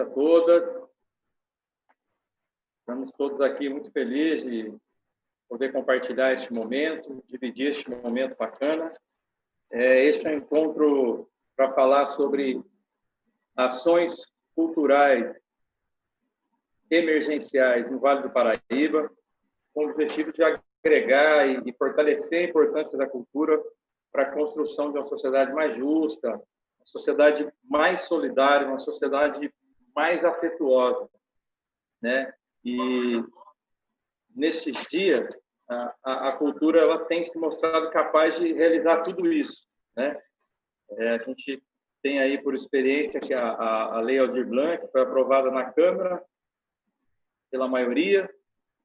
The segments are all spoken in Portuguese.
a todas. Estamos todos aqui muito felizes de poder compartilhar este momento, dividir este momento bacana. Este é um encontro para falar sobre ações culturais emergenciais no Vale do Paraíba, com o objetivo de agregar e fortalecer a importância da cultura para a construção de uma sociedade mais justa, uma sociedade mais solidária, uma sociedade mais afetuosa, né? E nestes dias a cultura ela tem se mostrado capaz de realizar tudo isso, né? A gente tem aí por experiência que a Lei Aldir Blanc foi aprovada na Câmara pela maioria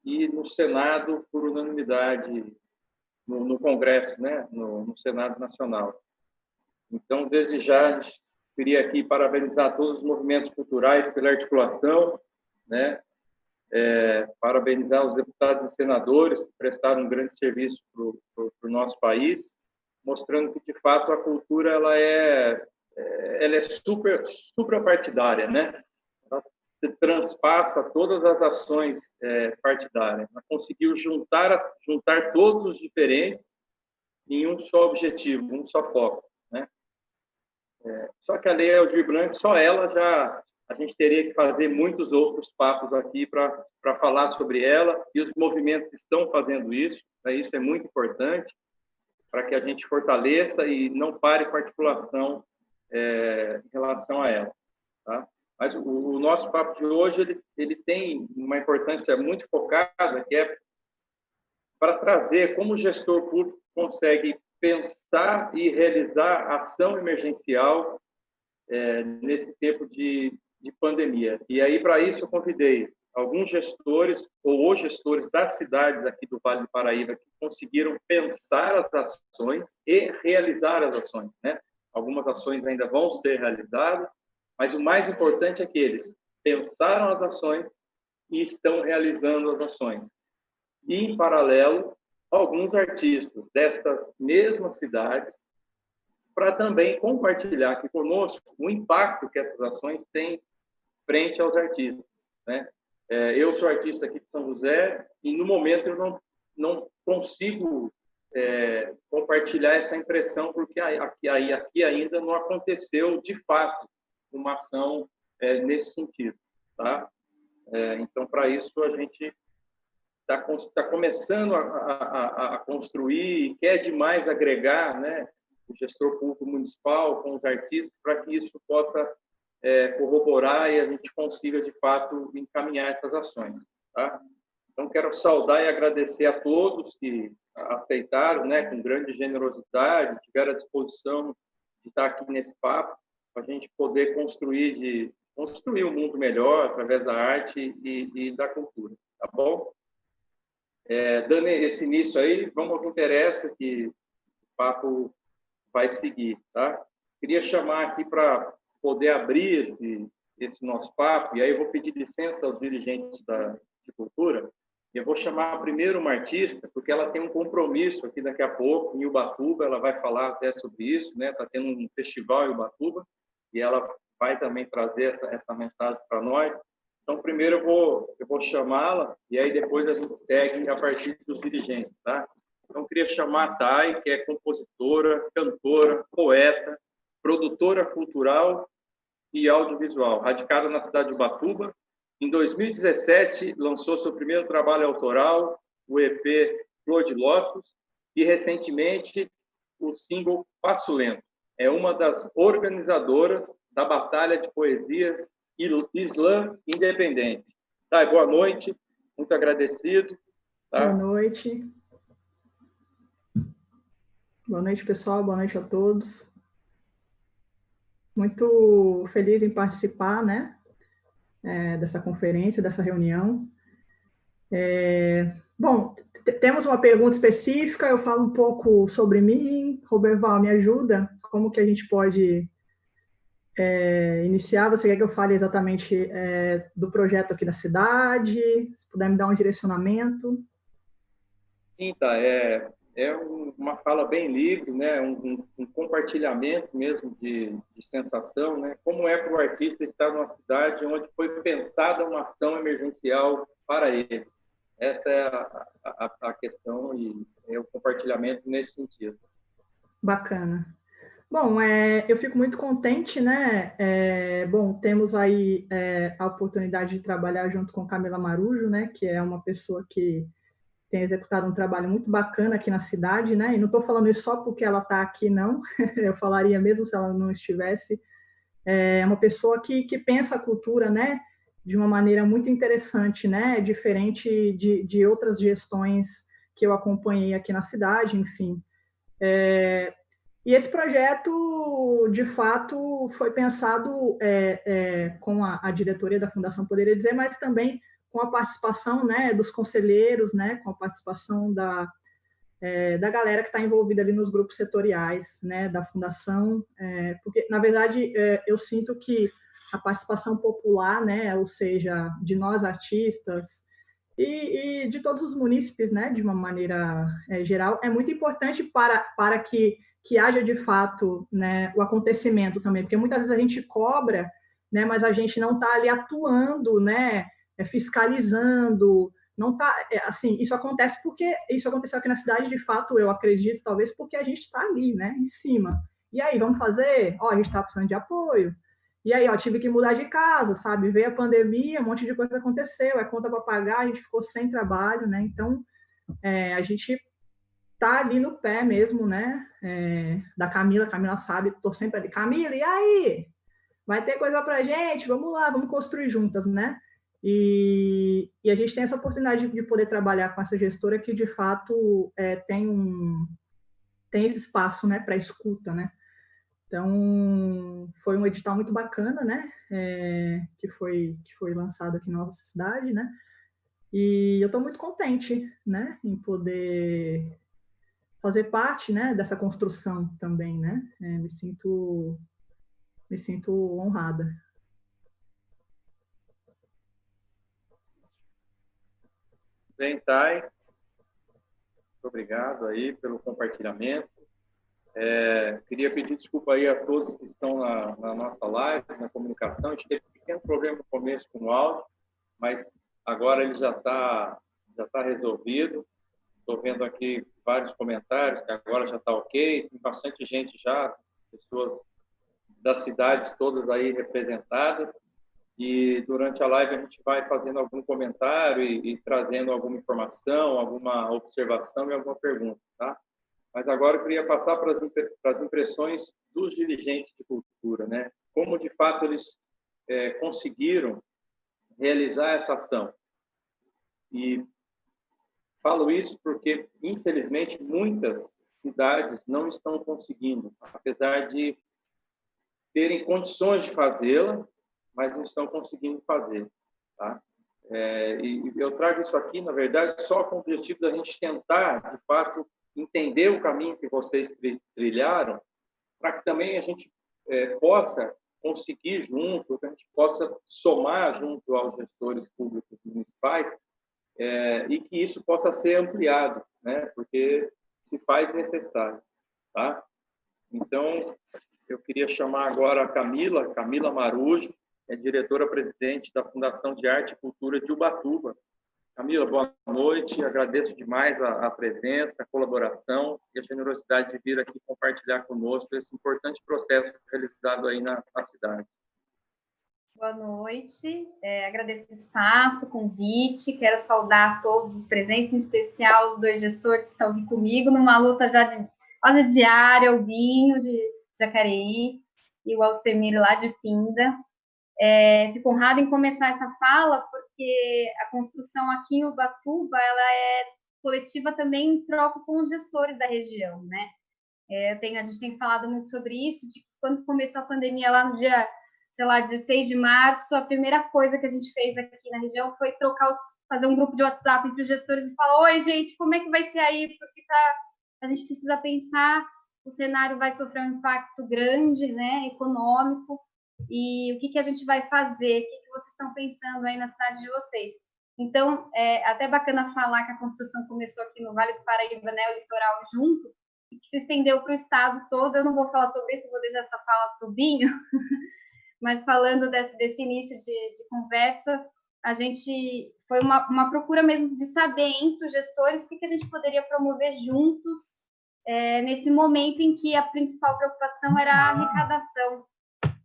e no Senado por unanimidade no Congresso, né? No Senado Nacional. Então, desde já, a gente queria aqui parabenizar todos os movimentos culturais pela articulação, né? Parabenizar os deputados e senadores que prestaram um grande serviço para o nosso país, mostrando que, de fato, a cultura ela é suprapartidária, né? Ela transpassa todas as ações partidárias. Ela conseguiu juntar todos os diferentes em um só objetivo, um só foco, né? Só que a Lei Aldir Blanc, só ela já... A gente teria que fazer muitos outros papos aqui para falar sobre ela, e os movimentos estão fazendo isso, né? Isso é muito importante para que a gente fortaleça e não pare com a articulação em relação a ela, tá? Mas o nosso papo de hoje ele tem uma importância muito focada, que é para trazer como o gestor público consegue pensar e realizar ação emergencial nesse tempo de pandemia. E aí, para isso, eu convidei alguns gestores, ou os gestores das cidades aqui do Vale do Paraíba, que conseguiram pensar as ações e realizar as ações, né? Algumas ações ainda vão ser realizadas, mas o mais importante é que eles pensaram as ações e estão realizando as ações. E, em paralelo, alguns artistas destas mesmas cidades, para também compartilhar aqui conosco o impacto que essas ações têm frente aos artistas, né? Eu sou artista aqui de São José e, no momento, eu não consigo compartilhar essa impressão, porque aqui ainda não aconteceu, de fato, uma ação nesse sentido, tá? Então, para isso, a gente está começando a construir e quer demais agregar, né, o gestor público municipal com os artistas para que isso possa corroborar e a gente consiga, de fato, encaminhar essas ações, tá? Então, quero saudar e agradecer a todos que aceitaram, né, com grande generosidade, tiveram a disposição de estar aqui nesse papo, para a gente poder construir um mundo melhor através da arte e da cultura, tá bom? Dando esse início aí, vamos ao que interessa, que o papo vai seguir, tá? Queria chamar aqui para poder abrir esse nosso papo, e aí eu vou pedir licença aos dirigentes de cultura, e eu vou chamar primeiro uma artista, porque ela tem um compromisso aqui daqui a pouco, em Ubatuba, ela vai falar até sobre isso, né? Está tendo um festival em Ubatuba, e ela vai também trazer essa mensagem para nós. Então, primeiro eu vou chamá-la, e aí depois a gente segue a partir dos dirigentes, tá? Então, eu queria chamar a Thay, que é compositora, cantora, poeta, produtora cultural e audiovisual, radicada na cidade de Ubatuba. Em 2017, lançou seu primeiro trabalho autoral, o EP Flor de Lótus, e, recentemente, o single Passo Lento. É uma das organizadoras da Batalha de Poesias Islã Independente. Thay, boa noite, muito agradecido. Tá? Boa noite. Boa noite, pessoal, boa noite a todos. Muito feliz em participar, né, dessa conferência, dessa reunião. Bom, temos uma pergunta específica, eu falo um pouco sobre mim. Roberval, me ajuda? Como que a gente pode iniciar? Você quer que eu fale exatamente do projeto aqui da cidade? Se puder me dar um direcionamento. Sim, tá. uma fala bem livre, né? Um compartilhamento mesmo de sensação, né? Como é para o artista estar numa cidade onde foi pensada uma ação emergencial para ele. Essa é a questão e é o compartilhamento nesse sentido. Bacana. Bom, eu fico muito contente, né? Bom, temos aí a oportunidade de trabalhar junto com Camila Marujo, né? Que é uma pessoa que tem executado um trabalho muito bacana aqui na cidade, né? E não estou falando isso só porque ela está aqui, não. Eu falaria mesmo se ela não estivesse. É uma pessoa que pensa a cultura, né? De uma maneira muito interessante, né? Diferente de outras gestões que eu acompanhei aqui na cidade, enfim. E esse projeto, de fato, foi pensado com a diretoria da Fundação Poderia Dizer, mas também com a participação, né, dos conselheiros, né, com a participação da galera que está envolvida ali nos grupos setoriais, né, da Fundação, porque, na verdade, eu sinto que a participação popular, né, ou seja, de nós artistas e de todos os munícipes, né, de uma maneira geral, é muito importante para que haja, de fato, né, o acontecimento também, porque muitas vezes a gente cobra, né, mas a gente não está ali atuando, né, fiscalizando, não tá, assim, isso acontece porque isso aconteceu aqui na cidade, de fato, eu acredito, talvez porque a gente está ali, né, em cima. E aí, vamos fazer? Ó, a gente está precisando de apoio. E aí, ó, tive que mudar de casa, sabe? Veio a pandemia, um monte de coisa aconteceu, é conta para pagar, a gente ficou sem trabalho, né? Então, a gente tá ali no pé mesmo, né? Da Camila sabe, tô sempre ali. Camila, e aí? Vai ter coisa pra gente? Vamos lá, vamos construir juntas, né? E a gente tem essa oportunidade de poder trabalhar com essa gestora que, de fato, tem esse espaço, né, para escuta, né? Então, foi um edital muito bacana, né? Que foi lançado aqui na nossa cidade, né? E eu estou muito contente, né? Em poder fazer parte, né? Dessa construção também, né? Me sinto honrada. Bem, Thay, muito obrigado aí pelo compartilhamento. Queria pedir desculpa aí a todos que estão na nossa live, na comunicação. A gente teve um pequeno problema no começo com o áudio, mas agora ele já tá resolvido. Estou vendo aqui vários comentários, que agora já está ok. Tem bastante gente já, pessoas das cidades todas aí representadas. E durante a live a gente vai fazendo algum comentário e trazendo alguma informação, alguma observação e alguma pergunta, tá? Mas agora eu queria passar para as impressões dos dirigentes de cultura, né? Como, de fato, eles conseguiram realizar essa ação. E falo isso porque, infelizmente, muitas cidades não estão conseguindo, apesar de terem condições de fazê-la, mas não estão conseguindo fazer, tá? E eu trago isso aqui, na verdade, só com o objetivo da gente tentar, de fato, entender o caminho que vocês trilharam, para que também a gente possa conseguir junto, que a gente possa somar junto aos gestores públicos municipais e que isso possa ser ampliado, né? Porque se faz necessário, tá? Então, eu queria chamar agora a Camila Marujo, é diretora-presidente da Fundação de Arte e Cultura de Ubatuba. Camila, boa noite. Agradeço demais a presença, a colaboração e a generosidade de vir aqui compartilhar conosco esse importante processo realizado aí na cidade. Boa noite. Agradeço o espaço, o convite. Quero saudar todos os presentes, em especial os dois gestores que estão aqui comigo, numa luta já quase diária, o Binho, de Jacareí, e o Alcemir, lá de Pinda. Fico honrada em começar essa fala, porque a construção aqui em Ubatuba ela é coletiva também em troca com os gestores da região, né? A gente tem falado muito sobre isso, de quando começou a pandemia lá no dia, sei lá, 16 de março, a primeira coisa que a gente fez aqui na região foi fazer um grupo de WhatsApp entre os gestores e falar: oi, gente, como é que vai ser aí? Porque a gente precisa pensar, o cenário vai sofrer um impacto grande, né, econômico, e o que a gente vai fazer? O que vocês estão pensando aí na cidade de vocês? Então, é até bacana falar que a construção começou aqui no Vale do Paraíba, né, o litoral junto, e que se estendeu para o estado todo. Eu não vou falar sobre isso, vou deixar essa fala para o Binho, mas falando desse início de conversa, a gente foi uma procura mesmo de saber entre os gestores o que a gente poderia promover juntos nesse momento em que a principal preocupação era a arrecadação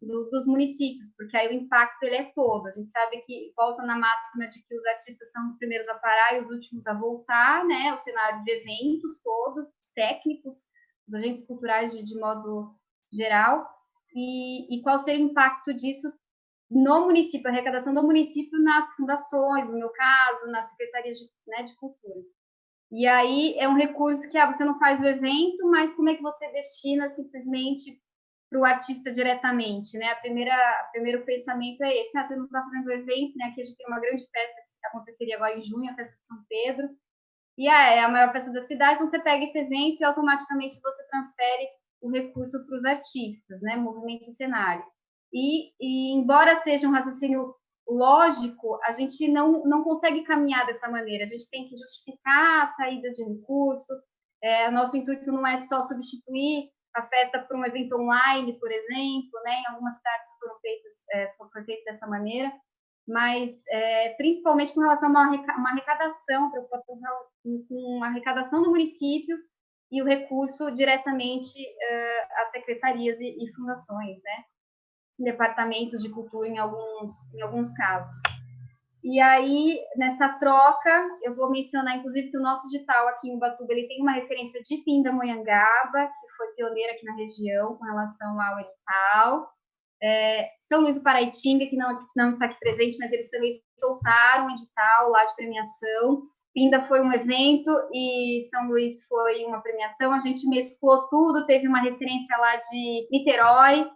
dos municípios, porque aí o impacto ele é todo. A gente sabe que volta na máxima de que os artistas são os primeiros a parar e os últimos a voltar, né? O cenário de eventos todo, os técnicos, os agentes culturais de modo geral, e qual seria o impacto disso no município, a arrecadação do município nas fundações, no meu caso, nas secretarias de cultura. E aí é um recurso que você não faz o evento, mas como é que você destina simplesmente para o artista diretamente, né? O primeiro pensamento é esse: você não está fazendo o evento, né? Aqui a gente tem uma grande festa que aconteceria agora em junho, a festa de São Pedro, e é a maior festa da cidade, então você pega esse evento e automaticamente você transfere o recurso para os artistas, né? Movimento e cenário. E embora seja um raciocínio lógico, a gente não consegue caminhar dessa maneira, a gente tem que justificar as saídas de recurso, nosso intuito não é só substituir a festa por um evento online, por exemplo, né? Em algumas cidades foi feito dessa maneira, mas principalmente com relação a uma arrecadação, preocupação com a arrecadação do município e o recurso diretamente às secretarias e fundações, né? Departamentos de cultura em alguns casos. E aí, nessa troca, eu vou mencionar, inclusive, que o nosso edital aqui em Ubatuba, ele tem uma referência de Pindamonhangaba, que foi pioneira aqui na região com relação ao edital. São Luís do Paraitinga, que não está aqui presente, mas eles também soltaram um edital lá de premiação. Pinda foi um evento e São Luís foi uma premiação. A gente mesclou tudo, teve uma referência lá de Niterói.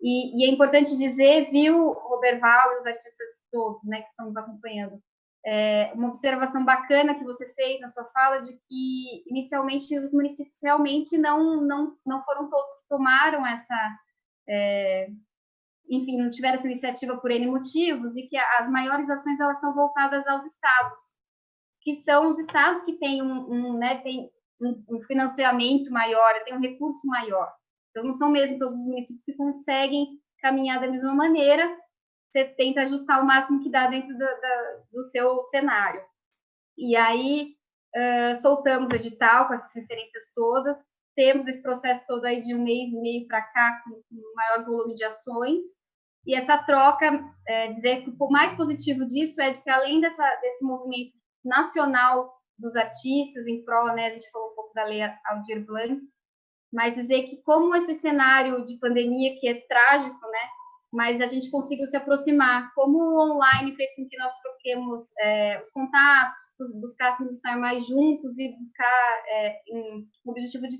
E é importante dizer, viu, Roberval e os artistas todos, né, que estamos acompanhando, uma observação bacana que você fez na sua fala de que, inicialmente, os municípios realmente não foram todos que tomaram essa... enfim, não tiveram essa iniciativa por N motivos, e que as maiores ações elas estão voltadas aos estados, que são os estados que têm um financiamento maior, têm um recurso maior. Então, não são mesmo todos os municípios que conseguem caminhar da mesma maneira. Você tenta ajustar o máximo que dá dentro do seu cenário. E aí, soltamos o edital com essas referências todas. Temos esse processo todo aí de 1 mês e meio para cá, com um maior volume de ações. E essa troca, dizer que o mais positivo disso é de que, além desse movimento nacional dos artistas em prol, né, a gente falou um pouco da Lei Aldir Blanc, mas dizer que, como esse cenário de pandemia, que é trágico, né, mas a gente conseguiu se aproximar, como o online fez com que nós troquemos os contatos, buscássemos estar mais juntos e buscar o objetivo de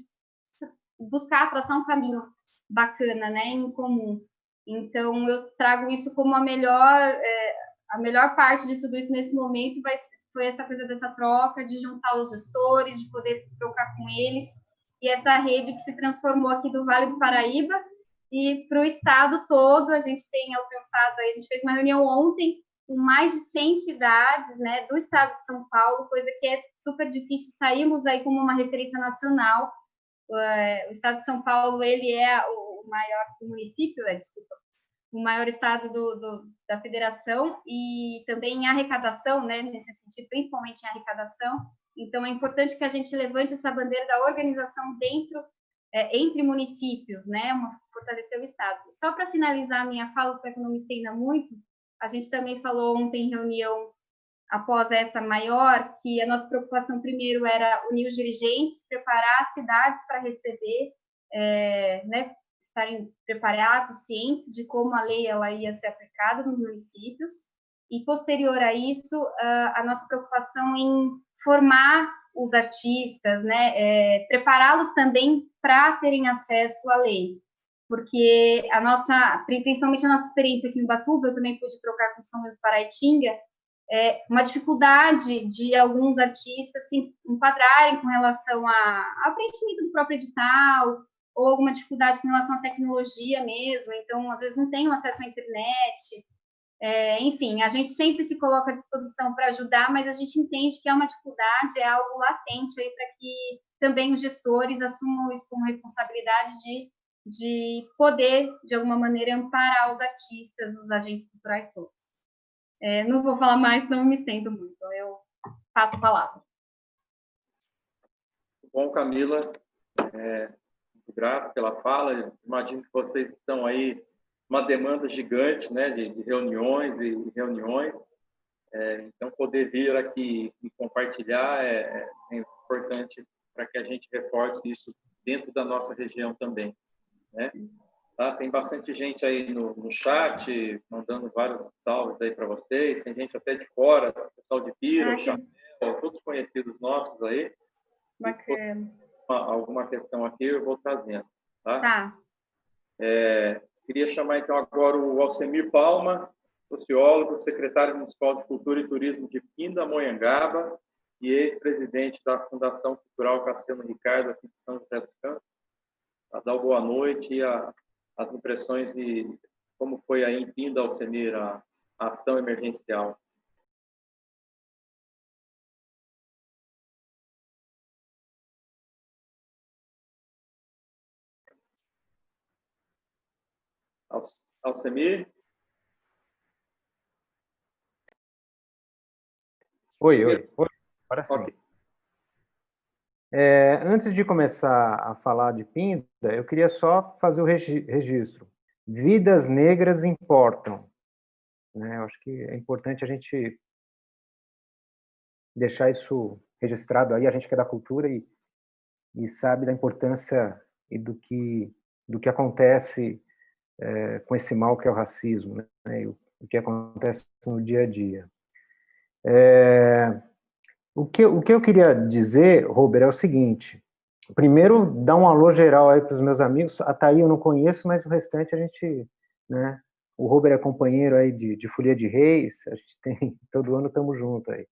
buscar traçar um caminho bacana, né, em comum. Então, eu trago isso como a melhor parte de tudo isso nesse momento foi essa coisa dessa troca, de juntar os gestores, de poder trocar com eles, e essa rede que se transformou aqui do Vale do Paraíba e para o estado todo. A gente tem alcançado, a gente fez uma reunião ontem com mais de 100 cidades, né, do estado de São Paulo, coisa que é super difícil. Saímos aí como uma referência nacional. O estado de São Paulo, ele é o maior município, o maior estado da federação, e também em arrecadação, né, nesse sentido, principalmente em arrecadação. Então, é importante que a gente levante essa bandeira da organização entre municípios, né, fortalecer o Estado. Só para finalizar a minha fala, para que eu não me estenda muito, a gente também falou ontem em reunião, após essa maior, que a nossa preocupação primeiro era unir os dirigentes, preparar as cidades para receber, né, estarem preparados, cientes de como a lei ela ia ser aplicada nos municípios, e posterior a isso, a nossa preocupação em formar os artistas, né, prepará-los também para terem acesso à lei, porque principalmente a nossa experiência aqui em Ubatuba, eu também pude trocar com São Luís do Paraitinga, uma dificuldade de alguns artistas se enquadrarem com relação ao preenchimento do próprio edital, ou alguma dificuldade com relação à tecnologia mesmo. Então, às vezes não tem acesso à internet, Enfim, a gente sempre se coloca à disposição para ajudar, mas a gente entende que é uma dificuldade, é algo latente aí para que também os gestores assumam isso como responsabilidade de poder, de alguma maneira, amparar os artistas, os agentes culturais todos. Não vou falar mais, senão eu me estendo muito, eu passo a palavra. Bom, Camila, muito grato pela fala. Imagino que vocês estão aí uma demanda gigante, né, de reuniões e reuniões. Então, poder vir aqui e compartilhar é importante para que a gente reforce isso dentro da nossa região também, né? Tá? Tem bastante gente aí no chat, mandando vários salves aí para vocês. Tem gente até de fora, pessoal de Pira, Chapéu, todos conhecidos nossos aí. Bacana. Alguma questão aqui eu vou trazendo, tá? Tá. Queria chamar, então, agora o Alcemir Palma, sociólogo, secretário municipal de Cultura e Turismo de Pindamonhangaba e ex-presidente da Fundação Cultural Cassiano Ricardo, aqui de São José dos Campos, para dar boa noite e as impressões de como foi aí em Pinda, Alcemir, a ação emergencial. Alcemir? Oi. Agora sim. Okay. Antes de começar a falar de Pinda, eu queria só fazer o registro. Vidas negras importam, né? Eu acho que é importante a gente deixar isso registrado aí, a gente que é da cultura e sabe da importância e do que acontece com esse mal que é o racismo, né? E o que acontece no dia a dia. O que eu queria dizer, Robert, é o seguinte. Primeiro, dar um alô geral aí para os meus amigos. A Thaí eu não conheço, mas o restante a gente, né? O Robert é companheiro aí de Folia de Reis, a gente tem, todo ano estamos juntos aí.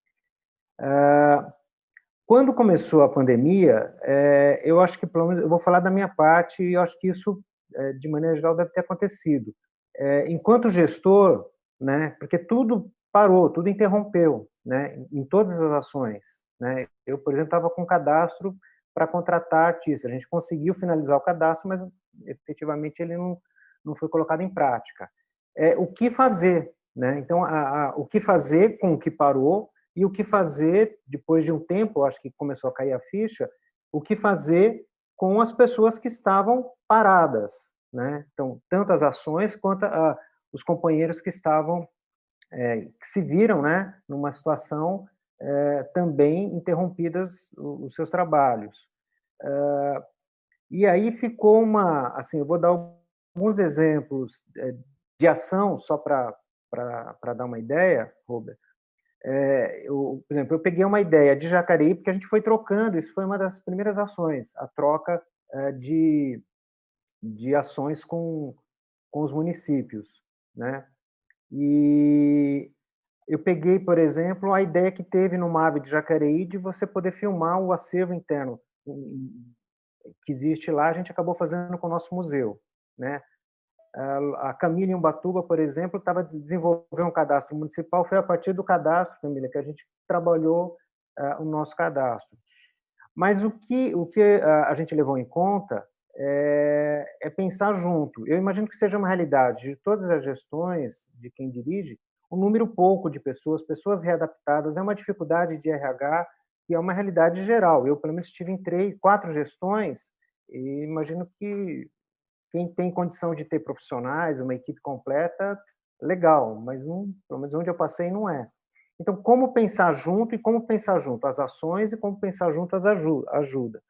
Quando começou a pandemia, eu acho que, pelo menos, eu vou falar da minha parte, e eu acho que isso, de maneira geral, deve ter acontecido. Enquanto gestor, né? Porque tudo parou, tudo interrompeu, né? Em todas as ações, né? Eu, por exemplo, estava com cadastro para contratar artistas. A gente conseguiu finalizar o cadastro, mas efetivamente ele não foi colocado em prática. O que fazer, né? Então, o que fazer com o que parou e o que fazer depois de um tempo, acho que começou a cair a ficha, o que fazer com as pessoas que estavam paradas, né? Então, tanto as ações quanto os companheiros que estavam que se viram, né, numa situação também interrompidas os seus trabalhos. E aí ficou assim, eu vou dar alguns exemplos de ação, só para dar uma ideia, Robert. Por exemplo, eu peguei uma ideia de Jacareí, porque a gente foi trocando, isso foi uma das primeiras ações, a troca de ações com os municípios, né? E eu peguei, por exemplo, a ideia que teve no MAV de Jacareí de você poder filmar o acervo interno que existe lá, a gente acabou fazendo com o nosso museu, né? A Camila em Ubatuba, por exemplo, estava desenvolvendo um cadastro municipal, foi a partir do cadastro, Camila, que a gente trabalhou o nosso cadastro. Mas o que a gente levou em conta é pensar junto. Eu imagino que seja uma realidade de todas as gestões, de quem dirige, um número pouco de pessoas readaptadas, é uma dificuldade de RH que é uma realidade geral. Eu, pelo menos, estive em 4 gestões e imagino que quem tem condição de ter profissionais, uma equipe completa, legal, mas pelo menos onde eu passei não é. Então, como pensar junto e como pensar junto as ações e como pensar junto as ajuda.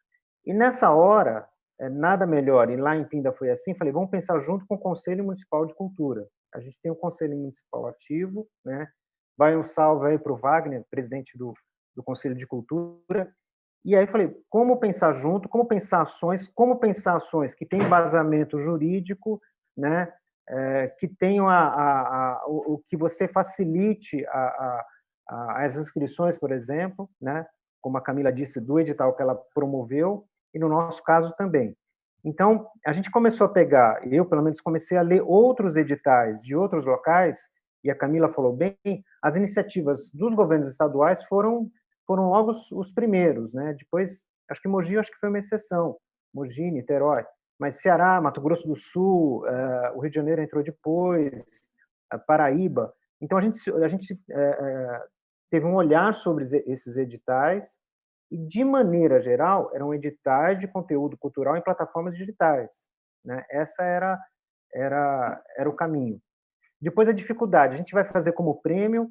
E nessa hora, nada melhor, e lá em Pinda foi assim, falei, vamos pensar junto com o Conselho Municipal de Cultura. A gente tem um Conselho Municipal ativo, né? Vai um salve aí para o Wagner, presidente do Conselho de Cultura. E aí falei, como pensar junto, como pensar ações que tenham embasamento jurídico, né? Que tenham o que você facilite as inscrições, por exemplo, né? Como a Camila disse, do edital que ela promoveu, e no nosso caso também. Então, a gente começou a pegar, eu pelo menos comecei a ler outros editais de outros locais e a Camila falou bem, as iniciativas dos governos estaduais foram logo os primeiros, né? Depois, acho que Mogi foi uma exceção, Mogi, Niterói, mas Ceará, Mato Grosso do Sul, o Rio de Janeiro entrou depois, Paraíba. Então, a gente teve um olhar sobre esses editais e, de maneira geral, eram editais de conteúdo cultural em plataformas digitais, né? Essa era o caminho. Depois, a dificuldade. A gente vai fazer como prêmio,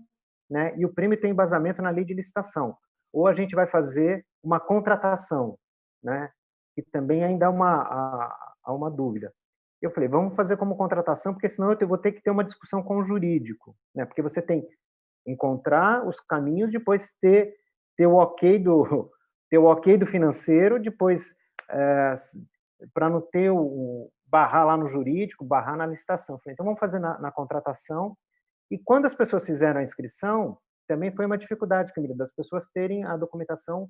né? E o prêmio tem embasamento na lei de licitação. Ou a gente vai fazer uma contratação, né? Que também ainda há uma dúvida. Eu falei, vamos fazer como contratação, porque senão eu vou ter que ter uma discussão com o jurídico, né? Porque você tem que encontrar os caminhos, depois ter o ok do financeiro, depois para não ter barrar lá no jurídico, barrar na licitação. Eu falei, então vamos fazer na contratação. E quando as pessoas fizeram a inscrição, também foi uma dificuldade, Camila, das pessoas terem a documentação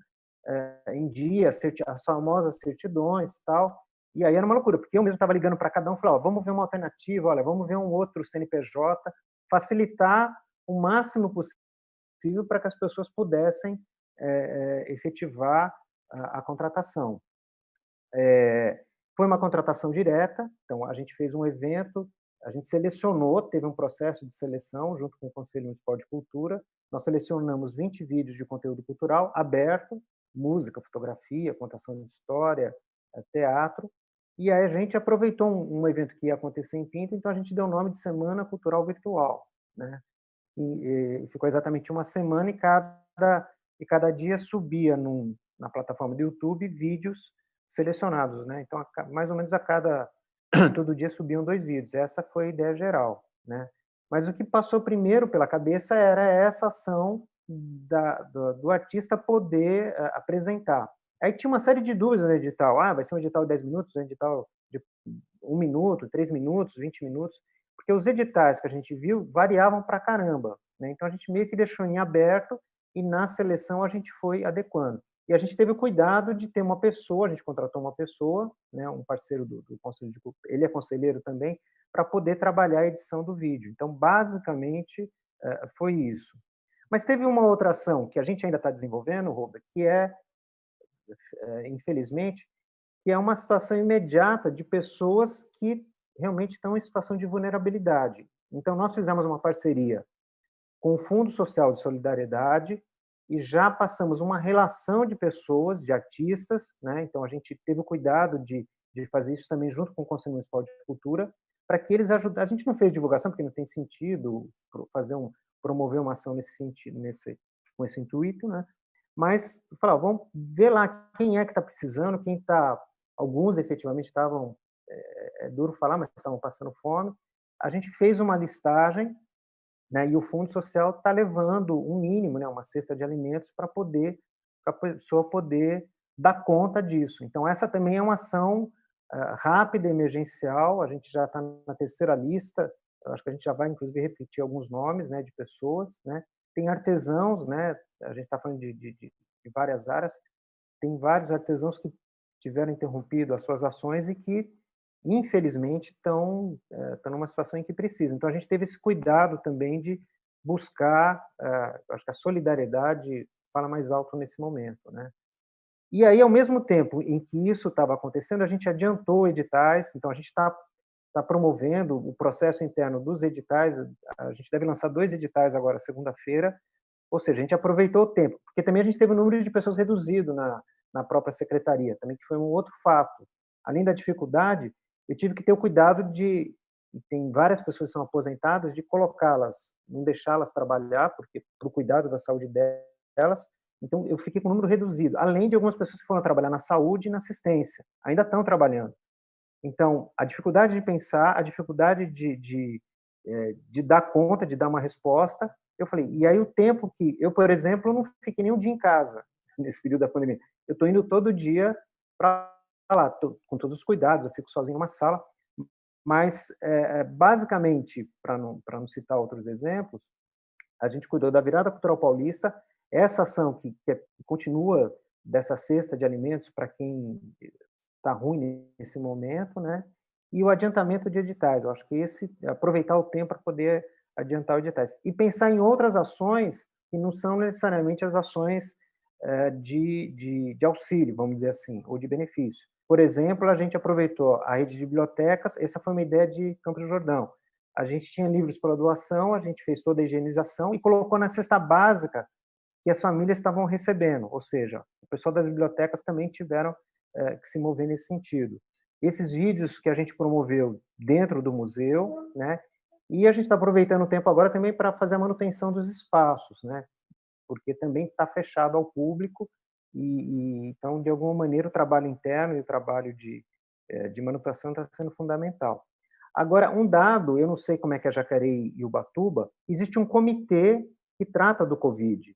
em dia, as famosas certidões e tal. E aí era uma loucura, porque eu mesmo estava ligando para cada um, falava, vamos ver uma alternativa, olha, vamos ver um outro CNPJ, facilitar o máximo possível para que as pessoas pudessem efetivar a contratação. Foi uma contratação direta, então a gente fez um evento, a gente selecionou, teve um processo de seleção junto com o Conselho Municipal de Cultura, nós selecionamos 20 vídeos de conteúdo cultural aberto, música, fotografia, contação de história, teatro, e aí a gente aproveitou um evento que ia acontecer em Pinto, então a gente deu o nome de Semana Cultural Virtual, né? E ficou exatamente uma semana e cada dia subia na plataforma do YouTube vídeos selecionados, né? Então, mais ou menos todo dia subiam 2 vídeos. Essa foi a ideia geral, né? Mas o que passou primeiro pela cabeça era essa ação do artista poder apresentar. Aí tinha uma série de dúvidas no edital. Vai ser um edital de 10 minutos, um edital de 1 minuto, 3 minutos, 20 minutos, porque os editais que a gente viu variavam para caramba, né? Então a gente meio que deixou em aberto e na seleção a gente foi adequando. E a gente teve o cuidado de ter uma pessoa, a gente contratou uma pessoa, né, um parceiro do Conselho de Cultura, ele é conselheiro também, para poder trabalhar a edição do vídeo. Então, basicamente, foi isso. Mas teve uma outra ação que a gente ainda está desenvolvendo, Robert, que infelizmente, que é uma situação imediata de pessoas que realmente estão em situação de vulnerabilidade. Então, nós fizemos uma parceria com o Fundo Social de Solidariedade e já passamos uma relação de pessoas, de artistas, né? Então, a gente teve o cuidado de fazer isso também junto com o Conselho Municipal de Cultura, para que eles ajudassem. A gente não fez divulgação, porque não tem sentido promover uma ação nesse sentido, com esse intuito, né? Mas, falar, vamos ver lá quem é que está precisando, alguns efetivamente estavam, é duro falar, mas estavam passando fome. A gente fez uma listagem, né, e o Fundo Social está levando um mínimo, né, uma cesta de alimentos para a pessoa poder dar conta disso. Então, essa também é uma ação rápida, emergencial. A gente já está na terceira lista, eu acho que a gente já vai, inclusive, repetir alguns nomes, né, de pessoas, né? Tem artesãos, né? A gente está falando de várias áreas, tem vários artesãos que tiveram interrompido as suas ações e que, infelizmente, estão numa situação em que precisam. Então, a gente teve esse cuidado também de buscar, acho que a solidariedade fala mais alto nesse momento, né? E aí, ao mesmo tempo em que isso estava acontecendo, a gente adiantou editais, então a gente está promovendo o processo interno dos editais, a gente deve lançar 2 editais agora, segunda-feira, ou seja, a gente aproveitou o tempo, porque também a gente teve um número de pessoas reduzido na própria secretaria, também que foi um outro fato. Além da dificuldade, eu tive que ter o cuidado tem várias pessoas que são aposentadas, de colocá-las, não deixá-las trabalhar, porque para o cuidado da saúde delas. Então, eu fiquei com um número reduzido, além de algumas pessoas que foram trabalhar na saúde e na assistência, ainda estão trabalhando. Então, a dificuldade de pensar, a dificuldade de dar conta, de dar uma resposta, eu falei, e aí o tempo que... Eu, por exemplo, não fiquei nem um dia em casa nesse período da pandemia. Eu estou indo todo dia para lá, com todos os cuidados, eu fico sozinho numa sala, mas, basicamente, para não citar outros exemplos, a gente cuidou da Virada Cultural Paulista, essa ação que continua dessa cesta de alimentos para quem está ruim nesse momento, né? E o adiantamento de editais. Eu acho que aproveitar o tempo para poder adiantar os editais. E pensar em outras ações que não são necessariamente as ações de auxílio, vamos dizer assim, ou de benefício. Por exemplo, a gente aproveitou a rede de bibliotecas, essa foi uma ideia de Campos do Jordão. A gente tinha livros para doação, a gente fez toda a higienização e colocou na cesta básica que as famílias estavam recebendo, ou seja, o pessoal das bibliotecas também tiveram que se mover nesse sentido. Esses vídeos que a gente promoveu dentro do museu, né? E a gente está aproveitando o tempo agora também para fazer a manutenção dos espaços, né? Porque também está fechado ao público e então, de alguma maneira, o trabalho interno e o trabalho de manutenção está sendo fundamental. Agora, um dado, eu não sei como é que é Jacareí e Ubatuba, existe um comitê que trata do Covid.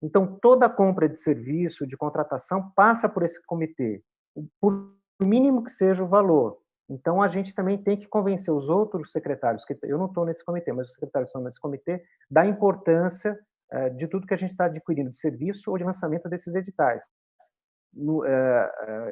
Então, toda a compra de serviço, de contratação, passa por esse comitê, por mínimo que seja o valor. Então, a gente também tem que convencer os outros secretários, que eu não estou nesse comitê, mas os secretários estão nesse comitê, da importância de tudo que a gente está adquirindo de serviço ou de lançamento desses editais.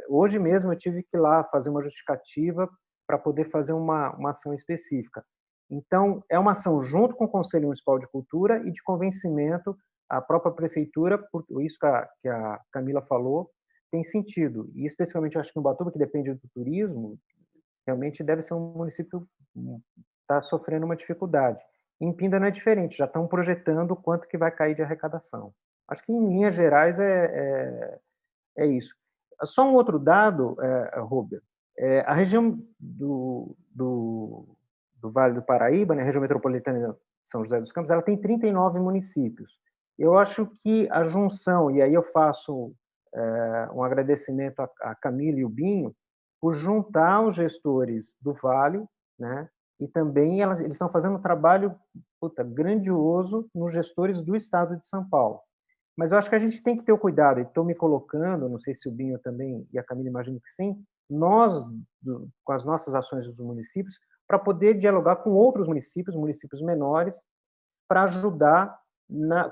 Hoje mesmo eu tive que ir lá fazer uma justificativa para poder fazer uma ação específica. Então, é uma ação junto com o Conselho Municipal de Cultura e de convencimento à própria prefeitura, por isso que a Camila falou, tem sentido. E, especificamente, eu acho que em Ubatuba, que depende do turismo, realmente deve ser um município que está sofrendo uma dificuldade. Em Pinda não é diferente, já estão projetando o quanto que vai cair de arrecadação. Acho que, em linhas gerais, é isso. Só um outro dado, Robert, a região do Vale do Paraíba, né, a região metropolitana de São José dos Campos, ela tem 39 municípios. Eu acho que a junção, e aí eu faço um agradecimento a Camila e o Binho, por juntar os gestores do Vale, né, e também eles estão fazendo um trabalho grandioso nos gestores do Estado de São Paulo. Mas eu acho que a gente tem que ter o cuidado, e estou me colocando, não sei se o Binho também, e a Camila imagino que sim, nós, com as nossas ações dos municípios, para poder dialogar com outros municípios menores, para ajudar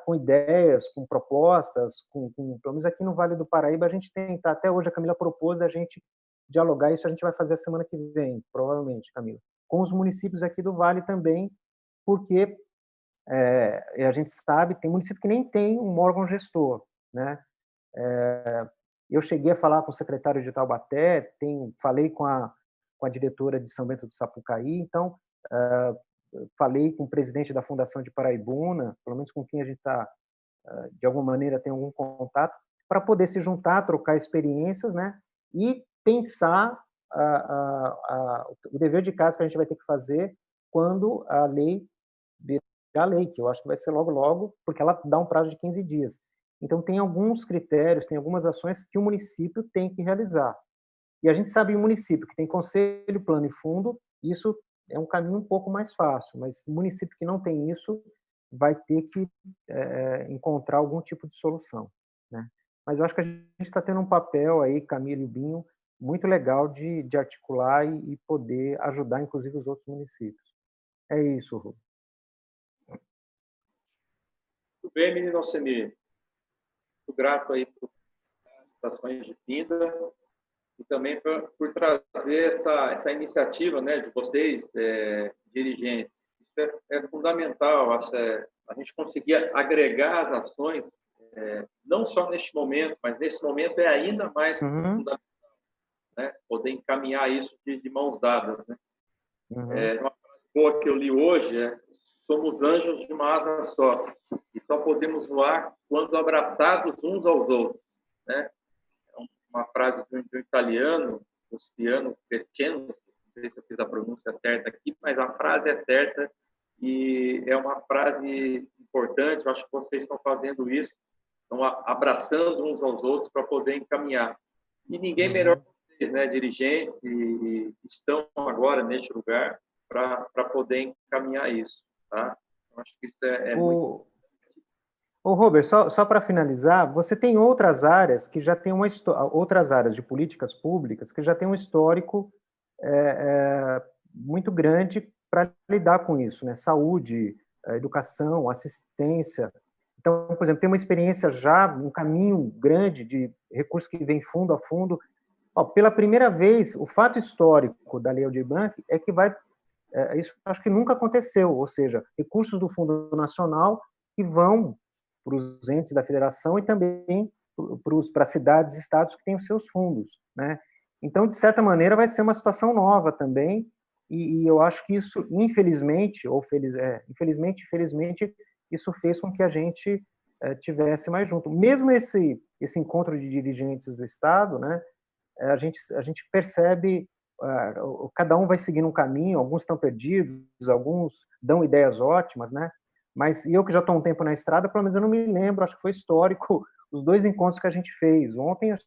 com ideias, com propostas, pelo menos aqui no Vale do Paraíba, a gente tenta, até hoje a Camila propôs a gente dialogar, isso a gente vai fazer a semana que vem, provavelmente, Camila, com os municípios aqui do Vale também, porque a gente sabe, tem município que nem tem um órgão gestor, né? Eu cheguei a falar com o secretário de Taubaté, falei com a diretora de São Bento do Sapucaí, então falei com o presidente da Fundação de Paraibuna, pelo menos com quem a gente está, de alguma maneira, tem algum contato, para poder se juntar, trocar experiências, né? E pensar o dever de casa que a gente vai ter que fazer quando a lei a lei, que eu acho que vai ser logo, logo, porque ela dá um prazo de 15 dias. Então, tem alguns critérios, tem algumas ações que o município tem que realizar. E a gente sabe que o município que tem conselho, plano e fundo, isso é um caminho um pouco mais fácil, mas o município que não tem isso vai ter que encontrar algum tipo de solução, né? Mas eu acho que a gente está tendo um papel aí, Camila e Binho, muito legal de articular e poder ajudar, inclusive, os outros municípios. É isso, Rô. Muito bem, menino Alcemir. Muito grato aí por ações de Pinda e também por trazer essa iniciativa, né, de vocês, dirigentes. Isso é fundamental, acho, a gente conseguir agregar as ações, não só neste momento, mas nesse momento é ainda mais fundamental, né, poder encaminhar isso de mãos dadas, né? Uma frase boa que eu li hoje somos anjos de uma asa só, e só podemos voar quando abraçados uns aos outros, né? Uma frase de um italiano, Luciano Crescendo, não sei se eu fiz a pronúncia certa aqui, mas a frase é certa e é uma frase importante, eu acho que vocês estão fazendo isso, estão abraçando uns aos outros para poder encaminhar. E ninguém melhor que vocês, né, dirigentes, e estão agora neste lugar para poder encaminhar isso. Tá? Eu acho que isso é muito... Robert, só para finalizar, você tem outras áreas que já têm outras áreas de políticas públicas que já têm um histórico muito grande para lidar com isso, né? Saúde, educação, assistência. Então, por exemplo, tem uma experiência já, um caminho grande de recursos que vem fundo a fundo. Pela primeira vez, o fato histórico da Lei Aldir Blanc é que vai isso acho que nunca aconteceu, ou seja, recursos do Fundo Nacional que vão para os entes da federação e também para as cidades e estados que têm os seus fundos, né? Então, de certa maneira, vai ser uma situação nova também, e eu acho que isso, infelizmente, infelizmente, isso fez com que a gente tivesse mais junto. Mesmo esse encontro de dirigentes do Estado, né, a gente percebe, cada um vai seguindo um caminho, alguns estão perdidos, alguns dão ideias ótimas, né? Mas eu que já estou um tempo na estrada, pelo menos eu não me lembro, acho que foi histórico, os 2 encontros que a gente fez. Ontem, acho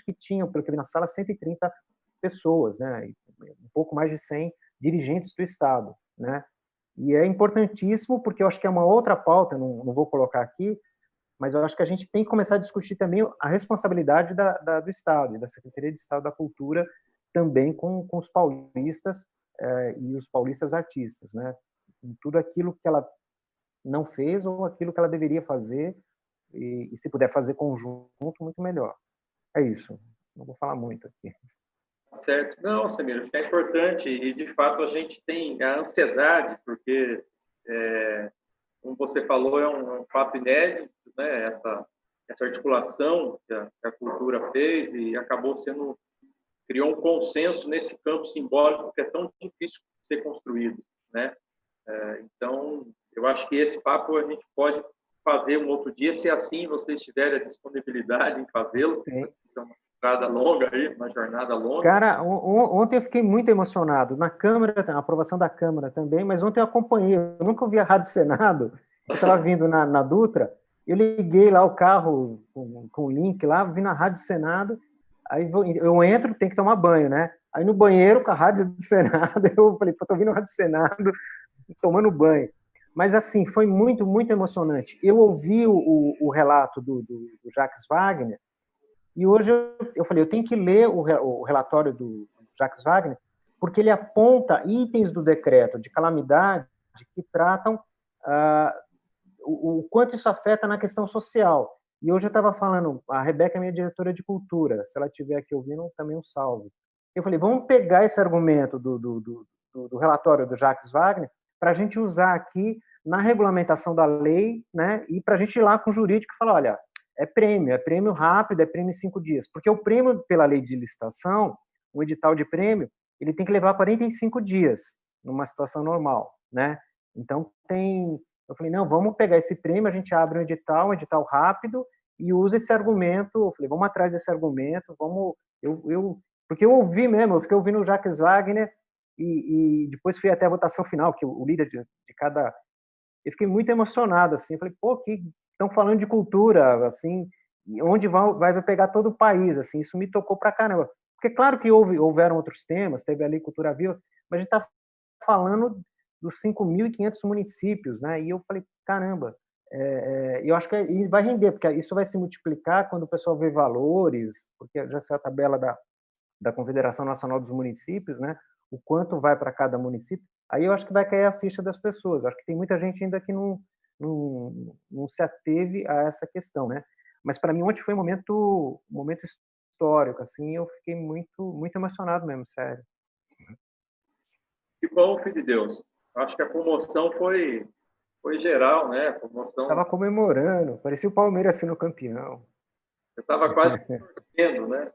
que tinham, pelo que eu vi na sala, 130 pessoas, né? Um pouco mais de 100 dirigentes do Estado, né? E é importantíssimo, porque eu acho que é uma outra pauta, não vou colocar aqui, mas eu acho que a gente tem que começar a discutir também a responsabilidade do Estado e da Secretaria de Estado da Cultura também com os paulistas e os paulistas artistas, né? Em tudo aquilo que ela não fez ou aquilo que ela deveria fazer e se puder fazer conjunto, muito melhor. É isso. Não vou falar muito aqui. Certo. Não, Samir, acho que é importante e, de fato, a gente tem a ansiedade, porque, como você falou, é um fato inédito, né? Essa articulação que a cultura fez e criou um consenso nesse campo simbólico que é tão difícil de ser construído, né? Então, eu acho que esse papo a gente pode fazer um outro dia, se assim vocês tiverem a disponibilidade em fazê-lo. É uma estrada longa aí, uma jornada longa. Cara, ontem eu fiquei muito emocionado. Na Câmara, a aprovação da Câmara também, mas ontem eu acompanhei. Eu nunca ouvi a Rádio Senado. Eu estava vindo na Dutra, eu liguei lá o carro com o link lá, vi na Rádio Senado, aí eu entro, tem que tomar banho, né? Aí no banheiro, com a Rádio do Senado, eu falei, pô, tô ouvindo a Rádio Senado, tomando banho. Mas, assim, foi muito, muito emocionante. Eu ouvi o relato do Jacques Wagner, e hoje eu falei, eu tenho que ler o relatório do Jacques Wagner, porque ele aponta itens do decreto de calamidade que tratam o quanto isso afeta na questão social. E hoje eu estava falando, a Rebeca é minha diretora de cultura, se ela estiver aqui ouvindo, também um salve. Eu falei, vamos pegar esse argumento do relatório do Jacques Wagner para a gente usar aqui na regulamentação da lei, né, e para a gente ir lá com o jurídico e falar, olha, é prêmio rápido, é prêmio em 5 dias. Porque o prêmio, pela lei de licitação, o edital de prêmio, ele tem que levar 45 dias numa situação normal, né? Então, eu falei, não, vamos pegar esse prêmio, a gente abre um edital rápido, e usa esse argumento. Eu falei, vamos atrás desse argumento, porque eu ouvi mesmo, eu fiquei ouvindo o Jacques Wagner, e depois fui até a votação final, que o líder de cada... Eu fiquei muito emocionado, assim, eu falei, pô, que estão falando de cultura, assim, onde vai pegar todo o país, assim, isso me tocou pra caramba. Porque claro que houveram outros temas, teve ali Cultura Viva, mas a gente está falando dos 5.500 municípios, né? E eu falei, caramba, eu acho que vai render, porque isso vai se multiplicar quando o pessoal vê valores, porque já saiu a tabela da Confederação Nacional dos Municípios, né? O quanto vai para cada município. Aí eu acho que vai cair a ficha das pessoas. Acho que tem muita gente ainda que não se ateve a essa questão, né? Mas para mim ontem foi um momento histórico, assim, eu fiquei muito, muito emocionado mesmo, sério. Que bom, filho de Deus. Acho que a comoção foi geral, né? A comoção. Tava comemorando, parecia o Palmeiras sendo campeão. Eu estava quase torcendo, né?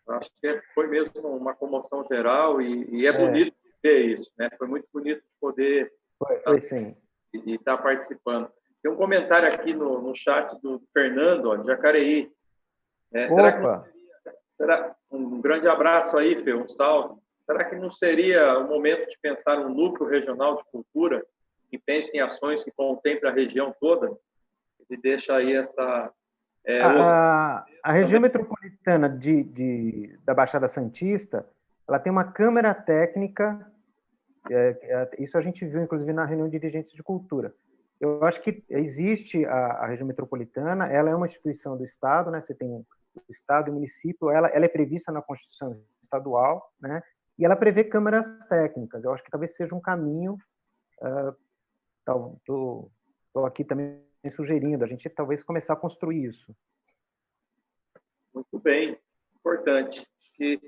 Acho que foi mesmo uma comoção geral e é bonito ver isso, né? Foi muito bonito poder sim. E estar participando. Tem um comentário aqui no chat do Fernando, ó, de Jacareí. Será um grande abraço aí, Fê, um salve. Será que não seria o momento de pensar um núcleo regional de cultura que pense em ações que contemplem a região toda? E deixa aí essa... A região metropolitana da Baixada Santista, ela tem uma câmara técnica, isso a gente viu, inclusive, na reunião de dirigentes de cultura. Eu acho que existe a região metropolitana, ela é uma instituição do Estado, né? Você tem o Estado e o município, ela é prevista na Constituição Estadual, né? E ela prevê câmaras técnicas. Eu acho que talvez seja um caminho, estou aqui também sugerindo, a gente talvez começar a construir isso. Muito bem, importante. Que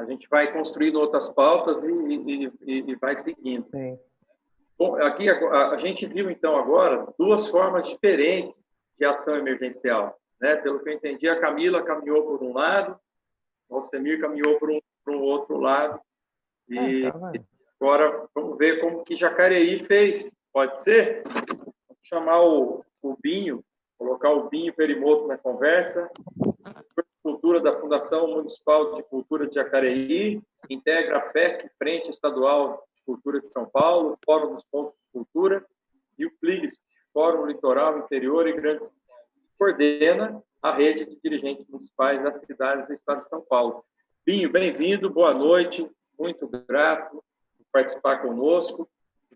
A gente vai construindo outras pautas e vai seguindo. Sim. Bom, aqui a gente viu, então, agora, duas formas diferentes de ação emergencial, né? Pelo que eu entendi, a Camila caminhou por um lado, o Alcemir caminhou por um outro lado, e agora vamos ver como que Jacareí fez. Pode ser? Vamos chamar o Binho, colocar o Binho Perimoto na conversa. Cultura da Fundação Municipal de Cultura de Jacareí, integra a FEC, Frente Estadual de Cultura de São Paulo, Fórum dos Pontos de Cultura, e o PLIGS, Fórum Litoral, Interior e Grandes Cidades, coordena a rede de dirigentes municipais das cidades do estado de São Paulo. Binho, bem-vindo, boa noite, muito grato por participar conosco.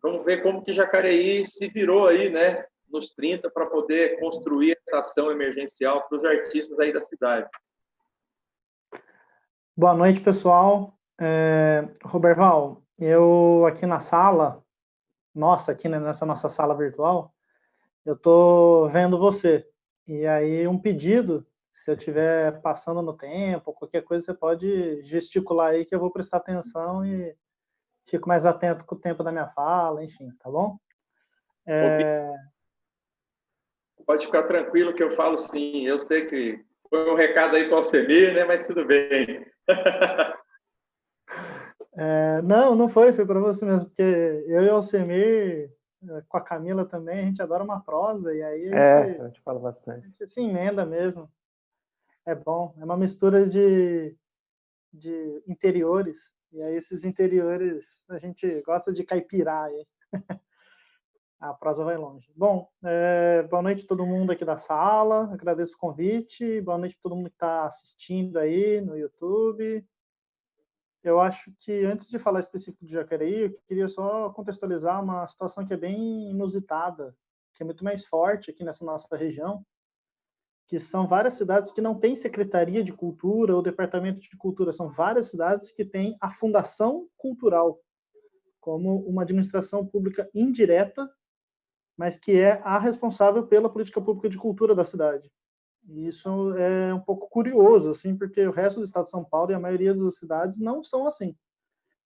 Vamos ver como que Jacareí se virou aí, né, nos 30, para poder construir essa ação emergencial para os artistas aí da cidade. Boa noite, pessoal. Roberval, eu aqui na sala, aqui nessa nossa sala virtual, eu estou vendo você. E aí um pedido, se eu estiver passando no tempo, qualquer coisa, você pode gesticular aí que eu vou prestar atenção e fico mais atento com o tempo da minha fala, enfim, tá bom? Pode ficar tranquilo que eu falo sim. Eu sei que foi um recado aí para o Alcemir, né? Mas tudo bem. Não foi para você mesmo, porque eu e o Alcemir, com a Camila também, a gente adora uma prosa, e aí a gente fala bastante. A gente se emenda mesmo. É bom, é uma mistura de interiores, e aí esses interiores a gente gosta de caipirar aí. A prosa vai longe. Bom, boa noite a todo mundo aqui da sala, agradeço o convite, boa noite a todo mundo que está assistindo aí no YouTube. Eu acho que, antes de falar específico de Jacareí, eu queria só contextualizar uma situação que é bem inusitada, que é muito mais forte aqui nessa nossa região, que são várias cidades que não têm Secretaria de Cultura ou Departamento de Cultura, são várias cidades que têm a Fundação Cultural, como uma administração pública indireta, mas que é a responsável pela política pública de cultura da cidade. E isso é um pouco curioso, assim, porque o resto do estado de São Paulo e a maioria das cidades não são assim.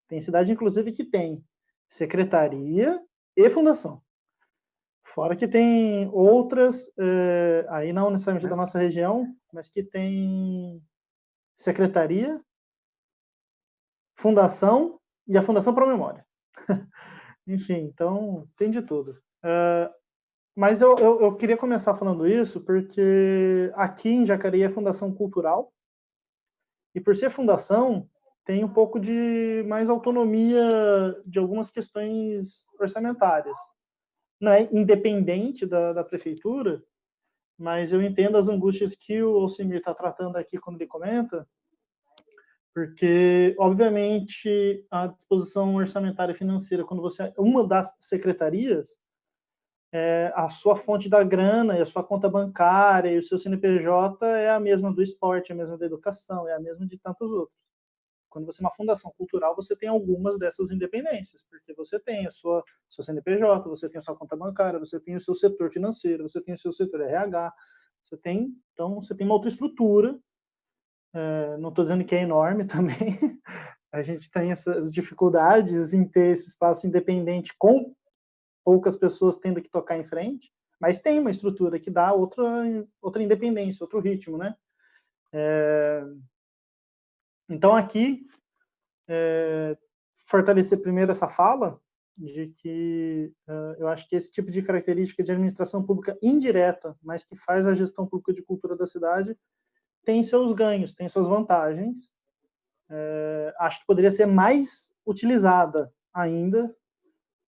Tem cidade, inclusive, que tem secretaria e fundação. Fora que tem outras, aí não necessariamente da nossa região, mas que tem secretaria, fundação e a Fundação Pro Memória. Enfim, então tem de tudo. Mas eu queria começar falando isso porque aqui em Jacareí é Fundação Cultural, e por ser fundação, tem um pouco de mais autonomia de algumas questões orçamentárias. Não é independente da prefeitura, mas eu entendo as angústias que o Alcemir está tratando aqui quando ele comenta, porque, obviamente, a disposição orçamentária e financeira, quando você é uma das secretarias, a sua fonte da grana e a sua conta bancária e o seu CNPJ é a mesma do esporte, é a mesma da educação, é a mesma de tantos outros. Quando você é uma fundação cultural, você tem algumas dessas independências, porque você tem seu CNPJ, você tem a sua conta bancária, você tem o seu setor financeiro, você tem o seu setor RH, então você tem uma outra estrutura. Não estou dizendo que é enorme também, a gente tem essas dificuldades em ter esse espaço independente com poucas pessoas tendo que tocar em frente, mas tem uma estrutura que dá outra independência, outro ritmo, né? Então, aqui, fortalecer primeiro essa fala de que eu acho que esse tipo de característica de administração pública indireta, mas que faz a gestão pública de cultura da cidade, tem seus ganhos, tem suas vantagens. Acho que poderia ser mais utilizada ainda,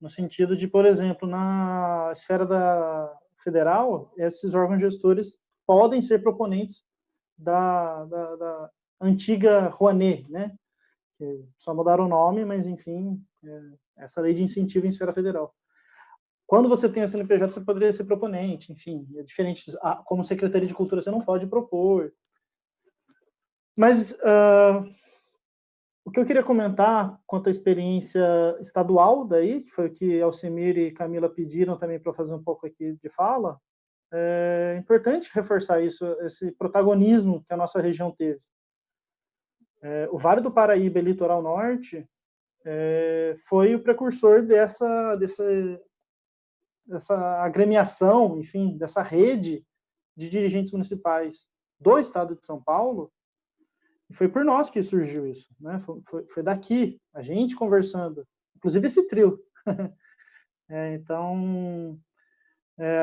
no sentido de, por exemplo, na esfera da federal, esses órgãos gestores podem ser proponentes da antiga Rouanet, né? Que só mudaram o nome, mas, enfim, essa lei de incentivo em esfera federal. Quando você tem o CNPJ, você poderia ser proponente, enfim, é diferente. Como Secretaria de Cultura, você não pode propor. Mas o que eu queria comentar quanto à experiência estadual daí, que foi o que Alcemir e Camila pediram também para fazer um pouco aqui de fala, é importante reforçar isso, esse protagonismo que a nossa região teve. O Vale do Paraíba e Litoral Norte foi o precursor dessa agremiação, enfim, dessa rede de dirigentes municipais do estado de São Paulo, e foi por nós que surgiu isso, né? Foi daqui, a gente conversando, inclusive esse trio. Então,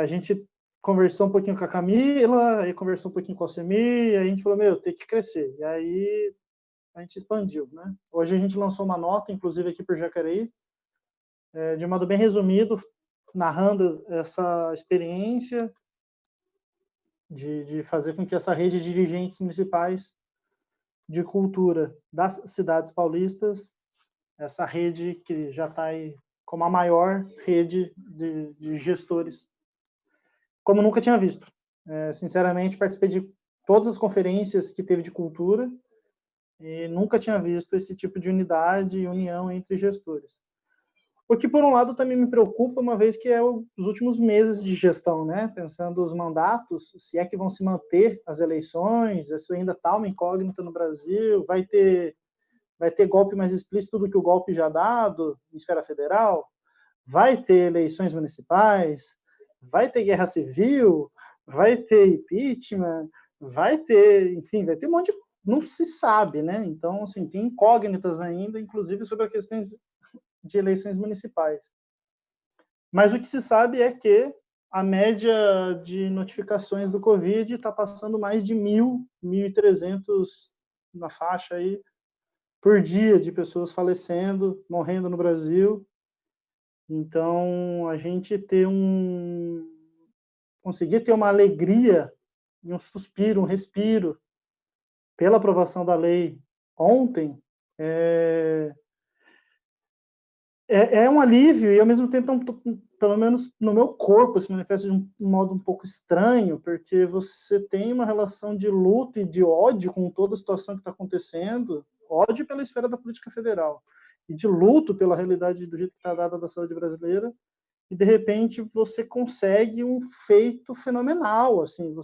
a gente conversou um pouquinho com a Camila, aí conversou um pouquinho com a Alcemir, e a gente falou, tem que crescer. E aí a gente expandiu, né? Hoje a gente lançou uma nota, inclusive aqui por Jacareí, de modo bem resumido, narrando essa experiência de fazer com que essa rede de dirigentes municipais de cultura das cidades paulistas, essa rede que já está aí como a maior rede de gestores, como nunca tinha visto. Sinceramente, participei de todas as conferências que teve de cultura e nunca tinha visto esse tipo de unidade e união entre gestores. O que, por um lado, também me preocupa, uma vez que é os últimos meses de gestão, né? Pensando os mandatos, se é que vão se manter as eleições, isso ainda está uma incógnita no Brasil, vai ter golpe mais explícito do que o golpe já dado em esfera federal, vai ter eleições municipais, vai ter guerra civil, vai ter impeachment, vai ter um monte de... Não se sabe, né? Então, assim, tem incógnitas ainda, inclusive sobre as questões de eleições municipais. Mas o que se sabe é que a média de notificações do Covid está passando mais de 1.300 na faixa aí, por dia, de pessoas falecendo, morrendo no Brasil. Então, a gente conseguir ter uma alegria, um suspiro, um respiro, pela aprovação da lei ontem, é um alívio e, ao mesmo tempo, pelo menos no meu corpo, se manifesta de um modo um pouco estranho, porque você tem uma relação de luto e de ódio com toda a situação que está acontecendo, ódio pela esfera da política federal, e de luto pela realidade do jeito que está dada da saúde brasileira, e, de repente, você consegue um feito fenomenal, assim,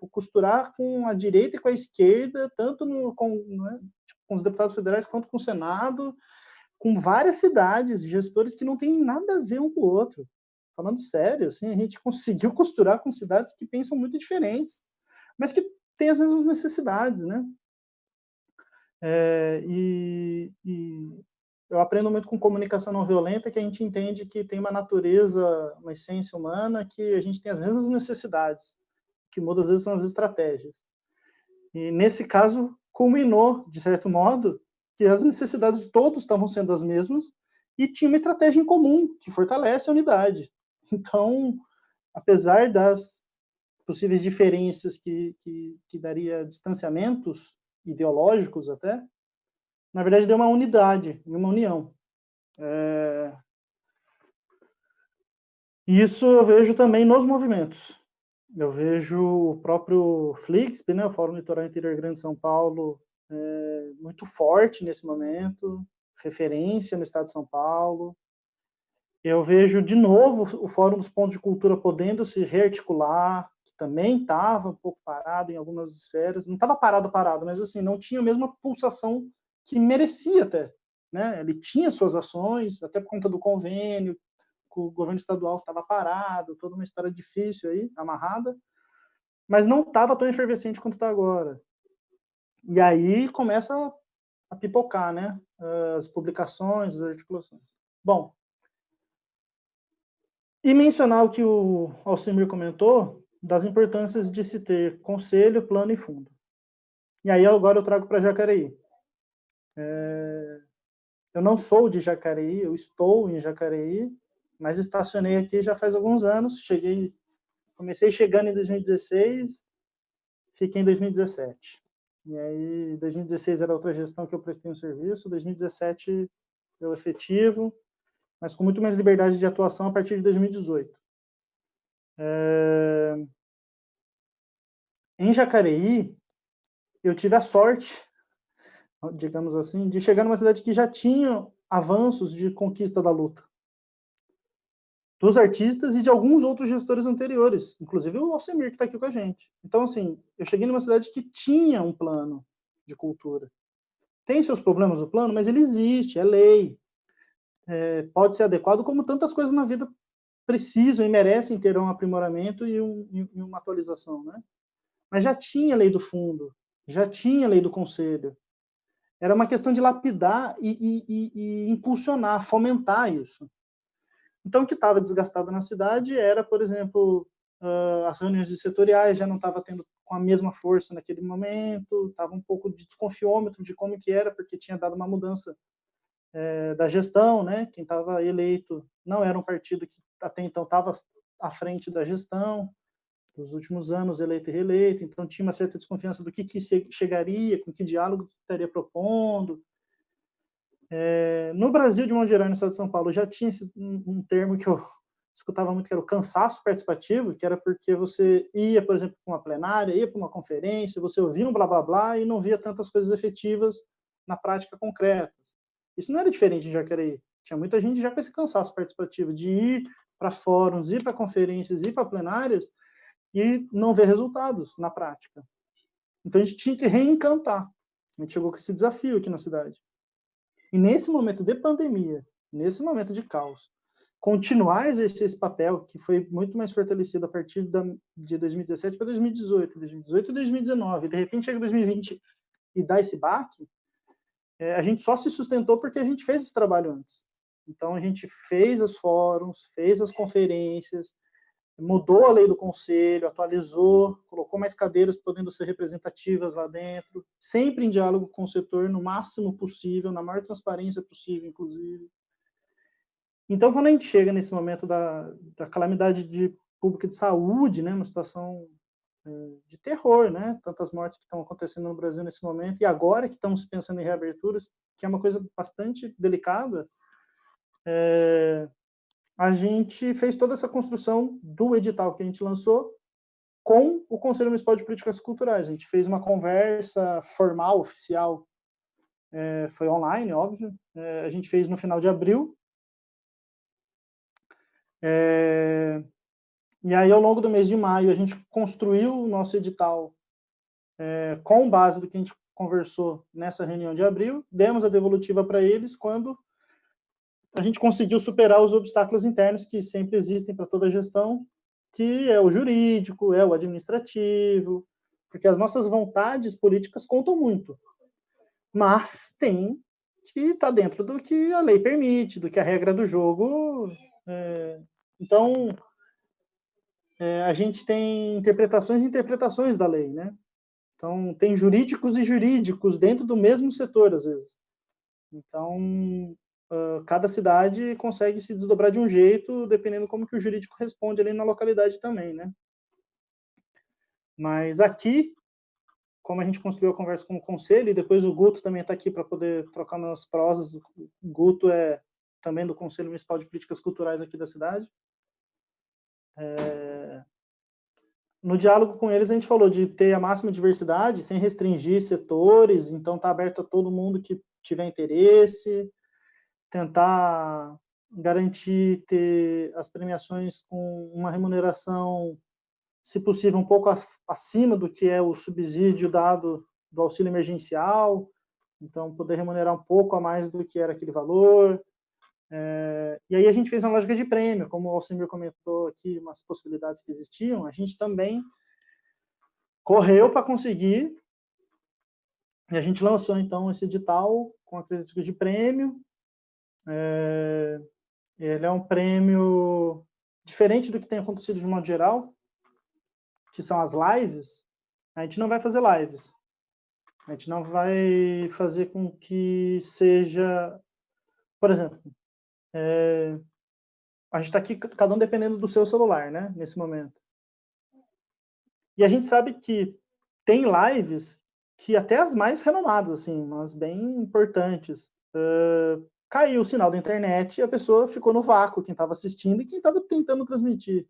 costurar com a direita e com a esquerda, tanto com os deputados federais quanto com o Senado, com várias cidades, gestores que não têm nada a ver um com o outro. Falando sério, assim, a gente conseguiu costurar com cidades que pensam muito diferentes, mas que têm as mesmas necessidades, né? E eu aprendo muito com comunicação não violenta, que a gente entende que tem uma natureza, uma essência humana, que a gente tem as mesmas necessidades, que muda às vezes são as estratégias. E nesse caso, culminou, de certo modo, que as necessidades de todos estavam sendo as mesmas e tinha uma estratégia em comum, que fortalece a unidade. Então, apesar das possíveis diferenças que daria distanciamentos ideológicos até, na verdade deu uma unidade e uma união. Isso eu vejo também nos movimentos. Eu vejo o próprio FLIXP, né, o Fórum Litoral Interior Grande de São Paulo, muito forte nesse momento, referência no estado de São Paulo. Eu vejo, de novo, o Fórum dos Pontos de Cultura podendo se rearticular, que também estava um pouco parado em algumas esferas. Não estava parado, mas assim, não tinha a mesma pulsação que merecia até. Né? Ele tinha suas ações, até por conta do convênio, com o governo estadual estava parado, toda uma história difícil aí, amarrada, mas não estava tão efervescente quanto está agora. E aí começa a pipocar, né? As publicações, as articulações. Bom, e mencionar o que o Alcemir comentou, das importâncias de se ter conselho, plano e fundo. E aí agora eu trago para Jacareí. Eu não sou de Jacareí, eu estou em Jacareí, mas estacionei aqui já faz alguns anos, comecei chegando em 2016, fiquei em 2017. E aí, 2016 era outra gestão que eu prestei um serviço, 2017 eu efetivo, mas com muito mais liberdade de atuação a partir de 2018. Em Jacareí, eu tive a sorte, digamos assim, de chegar numa cidade que já tinha avanços de conquista da luta, dos artistas e de alguns outros gestores anteriores, inclusive o Alcemir, que está aqui com a gente. Então, assim, eu cheguei numa cidade que tinha um plano de cultura, Tem seus problemas o plano, mas ele existe, é lei. Pode ser adequado, como tantas coisas na vida precisam e merecem ter um aprimoramento e uma atualização, né? Mas já tinha lei do fundo, já tinha lei do conselho. Era uma questão de lapidar e impulsionar, fomentar isso. Então, o que estava desgastado na cidade era, por exemplo, as reuniões setoriais já não estava tendo com a mesma força naquele momento, estava um pouco de desconfiômetro de como que era, porque tinha dado uma mudança da gestão, né? Quem estava eleito não era um partido que até então estava à frente da gestão, nos últimos anos eleito e reeleito, então tinha uma certa desconfiança do que chegaria, com que diálogo que estaria propondo. No Brasil, de modo geral, no estado de São Paulo, já tinha um termo que eu escutava muito, que era o cansaço participativo, que era porque você ia, por exemplo, para uma plenária, ia para uma conferência, você ouvia um blá blá blá e não via tantas coisas efetivas na prática concreta. Isso não era diferente em Jacareí. Tinha muita gente já com esse cansaço participativo de ir para fóruns, ir para conferências, ir para plenárias e não ver resultados na prática. Então, a gente tinha que reencantar. A gente chegou com esse desafio aqui na cidade. E nesse momento de pandemia, nesse momento de caos, continuar a exercer esse papel, que foi muito mais fortalecido a partir de 2017 para 2018, 2018 e 2019, de repente chega 2020 e dá esse baque, a gente só se sustentou porque a gente fez esse trabalho antes. Então, a gente fez os fóruns, fez as conferências, mudou a lei do conselho, atualizou, colocou mais cadeiras podendo ser representativas lá dentro, sempre em diálogo com o setor no máximo possível, na maior transparência possível, inclusive. Então, quando a gente chega nesse momento da calamidade pública de saúde, né, uma situação de terror, né, tantas mortes que estão acontecendo no Brasil nesse momento, e agora que estamos pensando em reaberturas, que é uma coisa bastante delicada, a gente fez toda essa construção do edital que a gente lançou com o Conselho Municipal de Políticas Culturais. A gente fez uma conversa formal, oficial, foi online, óbvio, a gente fez no final de abril. E aí, ao longo do mês de maio, a gente construiu o nosso edital com base do que a gente conversou nessa reunião de abril, demos a devolutiva para eles quando a gente conseguiu superar os obstáculos internos que sempre existem para toda a gestão, que é o jurídico, é o administrativo, porque as nossas vontades políticas contam muito, mas tem que estar dentro do que a lei permite, do que a regra do jogo. Então, a gente tem interpretações e interpretações da lei, né? Então, tem jurídicos e jurídicos dentro do mesmo setor, às vezes. Então, cada cidade consegue se desdobrar de um jeito, dependendo como que o jurídico responde ali na localidade também, né? Mas aqui, como a gente construiu a conversa com o conselho, e depois o Guto também está aqui para poder trocar umas prosas, o Guto é também do Conselho Municipal de Políticas Culturais aqui da cidade. No diálogo com eles, a gente falou de ter a máxima diversidade, sem restringir setores, então está aberto a todo mundo que tiver interesse, tentar garantir ter as premiações com uma remuneração, se possível, um pouco acima do que é o subsídio dado do auxílio emergencial, então poder remunerar um pouco a mais do que era aquele valor. E aí a gente fez uma lógica de prêmio, como o Alcimir comentou aqui, umas possibilidades que existiam, a gente também correu para conseguir, e a gente lançou então esse edital com a característica de prêmio. Ele é um prêmio diferente do que tem acontecido de modo geral, que são as lives. A gente não vai fazer lives, a gente não vai fazer com que seja, por exemplo, a gente está aqui, cada um dependendo do seu celular, né, nesse momento. E a gente sabe que tem lives que até as mais renomadas, assim, mas bem importantes, caiu o sinal da internet e a pessoa ficou no vácuo, quem estava assistindo e quem estava tentando transmitir.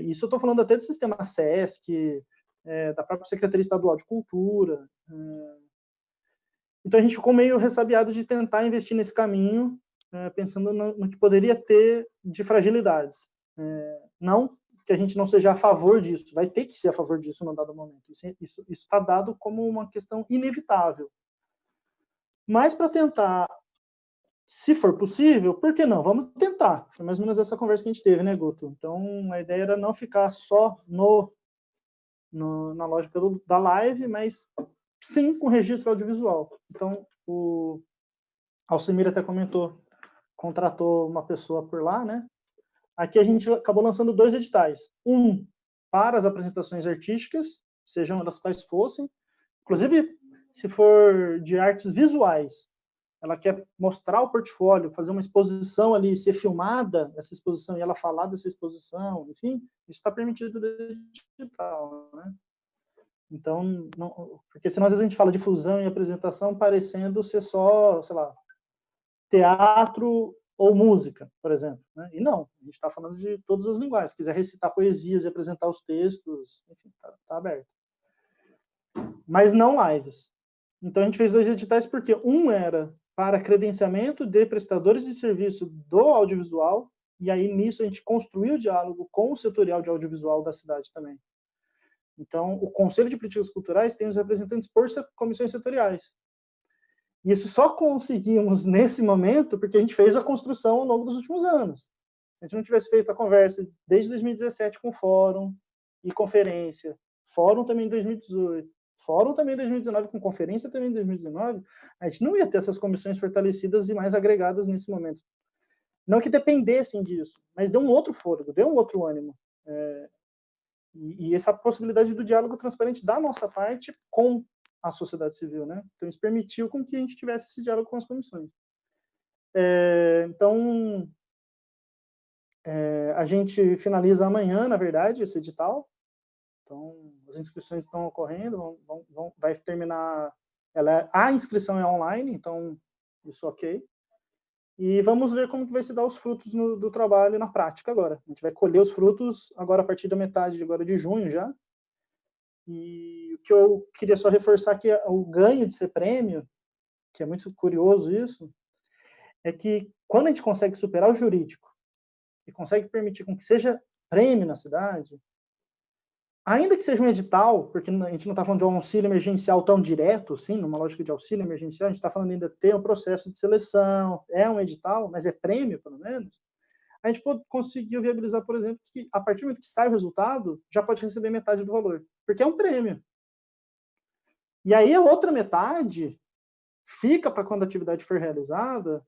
Isso eu estou falando até do sistema SESC, da própria Secretaria Estadual de Cultura. Então a gente ficou meio ressabiado de tentar investir nesse caminho, pensando no que poderia ter de fragilidades. Não que a gente não seja a favor disso, vai ter que ser a favor disso num dado momento. Isso está dado como uma questão inevitável. Mas para tentar, se for possível, por que não? Vamos tentar. Foi mais ou menos essa conversa que a gente teve, né, Guto? Então, a ideia era não ficar só na lógica da live, mas sim com registro audiovisual. Então, o Alcemir até comentou, contratou uma pessoa por lá, né? Aqui a gente acabou lançando 2 editais. Um para as apresentações artísticas, sejam elas quais fossem. Inclusive, se for de artes visuais, ela quer mostrar o portfólio, fazer uma exposição ali, ser filmada essa exposição e ela falar dessa exposição, enfim, isso está permitido no digital, né? Então, porque senão às vezes a gente fala de fusão e apresentação parecendo ser só, sei lá, teatro ou música, por exemplo, né? E não, a gente está falando de todas as linguagens. Se quiser recitar poesias e apresentar os textos, enfim, tá aberto. Mas não lives. Então a gente fez 2 editais porque um era para credenciamento de prestadores de serviço do audiovisual, e aí nisso a gente construiu o diálogo com o setorial de audiovisual da cidade também. Então, o Conselho de Políticas Culturais tem os representantes por comissões setoriais. E isso só conseguimos nesse momento porque a gente fez a construção ao longo dos últimos anos. Se a gente não tivesse feito a conversa desde 2017 com o fórum e conferência, fórum também em 2018, fórum também em 2019, com conferência também em 2019, a gente não ia ter essas comissões fortalecidas e mais agregadas nesse momento. Não que dependessem disso, mas deu um outro fôlego, deu um outro ânimo. E essa possibilidade do diálogo transparente da nossa parte com a sociedade civil, né? Então isso permitiu com que a gente tivesse esse diálogo com as comissões. Então, a gente finaliza amanhã, na verdade, esse edital. Então, as inscrições estão ocorrendo, vai terminar... a inscrição é online, então isso ok. E vamos ver como que vai se dar os frutos do trabalho na prática agora. A gente vai colher os frutos agora a partir da metade agora de junho já. E o que eu queria só reforçar que o ganho de ser prêmio, que é muito curioso isso, é que quando a gente consegue superar o jurídico e consegue permitir com que seja prêmio na cidade, ainda que seja um edital, porque a gente não está falando de um auxílio emergencial tão direto, sim, numa lógica de auxílio emergencial, a gente está falando ainda de ter um processo de seleção, é um edital, mas é prêmio, pelo menos, a gente conseguiu viabilizar, por exemplo, que a partir do momento que sai o resultado, já pode receber metade do valor, porque é um prêmio. E aí a outra metade fica para quando a atividade for realizada,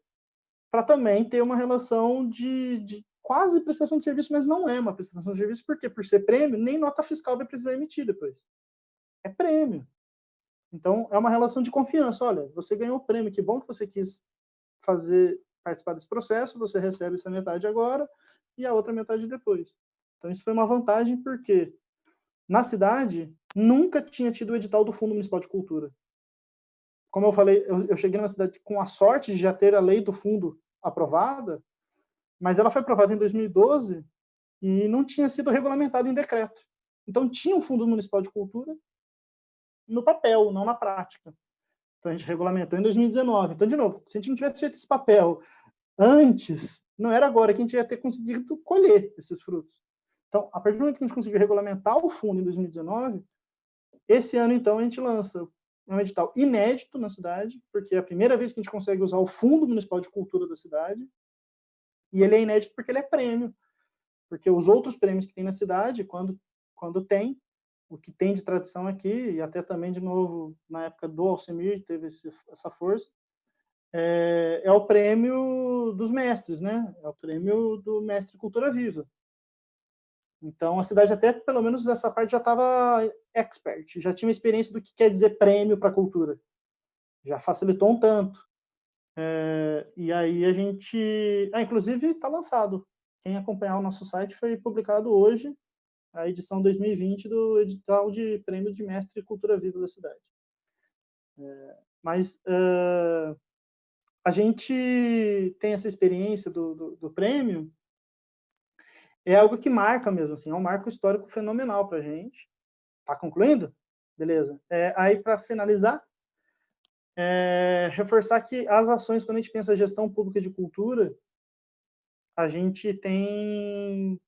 para também ter uma relação de quase prestação de serviço, mas não é uma prestação de serviço, porque por ser prêmio, nem nota fiscal vai precisar emitir depois. É prêmio. Então, é uma relação de confiança. Olha, você ganhou o prêmio, que bom que você quis participar desse processo, você recebe essa metade agora e a outra metade depois. Então, isso foi uma vantagem, porque na cidade nunca tinha tido o edital do Fundo Municipal de Cultura. Como eu falei, eu cheguei na cidade com a sorte de já ter a lei do fundo aprovada, mas ela foi aprovada em 2012 e não tinha sido regulamentada em decreto. Então, tinha um Fundo Municipal de Cultura no papel, não na prática. Então, a gente regulamentou em 2019. Então, de novo, se a gente não tivesse feito esse papel antes, não era agora que a gente ia ter conseguido colher esses frutos. Então, a partir do momento que a gente conseguiu regulamentar o fundo em 2019, esse ano, então, a gente lança um edital inédito na cidade, porque é a primeira vez que a gente consegue usar o Fundo Municipal de Cultura da cidade, e ele é inédito porque ele é prêmio, porque os outros prêmios que tem na cidade, quando tem, o que tem de tradição aqui, e até também, de novo, na época do Alcemir, teve essa força, é o prêmio dos mestres, né? É o prêmio do Mestre Cultura Viva. Então, a cidade até, pelo menos, essa parte já estava expert, já tinha uma experiência do que quer dizer prêmio para a cultura. Já facilitou um tanto. E aí a gente... inclusive, está lançado. Quem acompanhar o nosso site, foi publicado hoje a edição 2020 do edital de prêmio de Mestre Cultura Viva da cidade. Mas a gente tem essa experiência do prêmio, é algo que marca mesmo, assim, é um marco histórico fenomenal para a gente. Tá concluindo? Beleza. Aí, para finalizar, reforçar que as ações, quando a gente pensa em gestão pública de cultura, a gente tem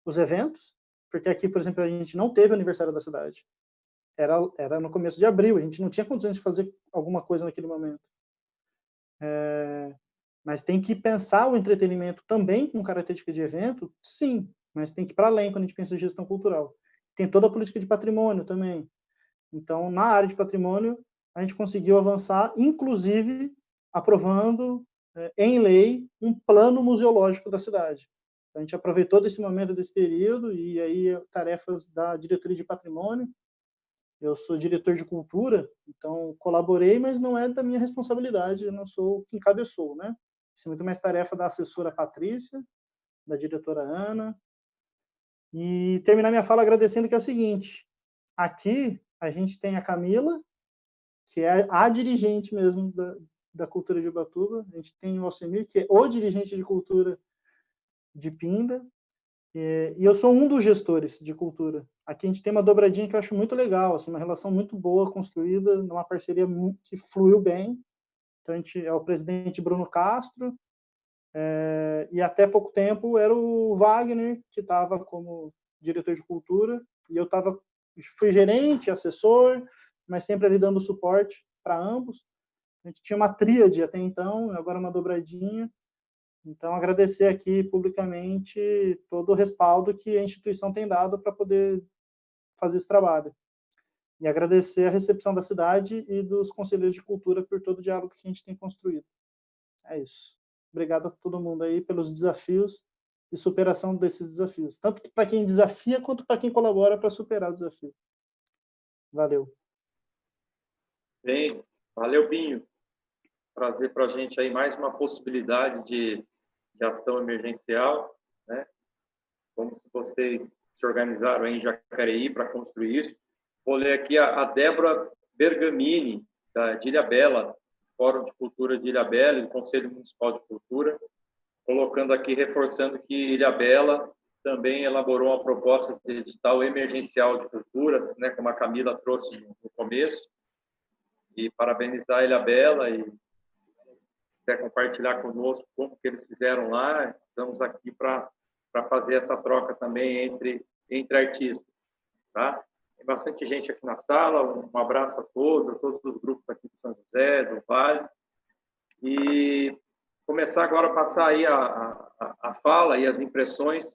os eventos, porque aqui, por exemplo, a gente não teve o aniversário da cidade. era no começo de abril, a gente não tinha condições de fazer alguma coisa naquele momento. Mas tem que pensar o entretenimento também com característica de evento, sim, mas tem que ir para além quando a gente pensa em gestão cultural. Tem toda a política de patrimônio também. Então, na área de patrimônio, a gente conseguiu avançar, inclusive aprovando em lei um plano museológico da cidade. A gente aproveitou desse momento, desse período, e aí tarefas da diretoria de patrimônio. Eu sou diretor de cultura, então colaborei, mas não é da minha responsabilidade, eu não sou quem cabeçou, né? Isso é muito mais tarefa da assessora Patrícia, da diretora Ana. E terminar minha fala agradecendo que é o seguinte, aqui a gente tem a Camila, que é a dirigente mesmo da cultura de Ubatuba, a gente tem o Alcemir, que é o dirigente de cultura de Pinda, e eu sou um dos gestores de cultura. Aqui a gente tem uma dobradinha que eu acho muito legal, assim, uma relação muito boa, construída, numa parceria que fluiu bem. Então, a gente é o presidente Bruno Castro, e até pouco tempo era o Wagner, que estava como diretor de cultura, e eu fui gerente, assessor, mas sempre ali dando suporte para ambos. A gente tinha uma tríade até então, agora uma dobradinha. Então, agradecer aqui publicamente todo o respaldo que a instituição tem dado para poder fazer esse trabalho. E agradecer a recepção da cidade e dos conselheiros de cultura por todo o diálogo que a gente tem construído. É isso. Obrigado a todo mundo aí pelos desafios e superação desses desafios. Tanto para quem desafia, quanto para quem colabora para superar o desafio. Valeu. Bem, valeu, Binho. Trazer para a gente aí mais uma possibilidade de ação emergencial, né? Como se vocês se organizaram aí em Jacareí para construir isso. Vou ler aqui a Débora Bergamini, de Ilhabela, Fórum de Cultura de Ilhabela e do Conselho Municipal de Cultura, colocando aqui, reforçando que Ilhabela também elaborou uma proposta de edital emergencial de cultura, né, como a Camila trouxe no começo, e parabenizar a Ilhabela e quer compartilhar conosco como que eles fizeram lá, estamos aqui para fazer essa troca também entre artistas, tá? Tem bastante gente aqui na sala, um abraço a todos os grupos aqui de São José, do Vale, e começar agora a passar aí a fala e as impressões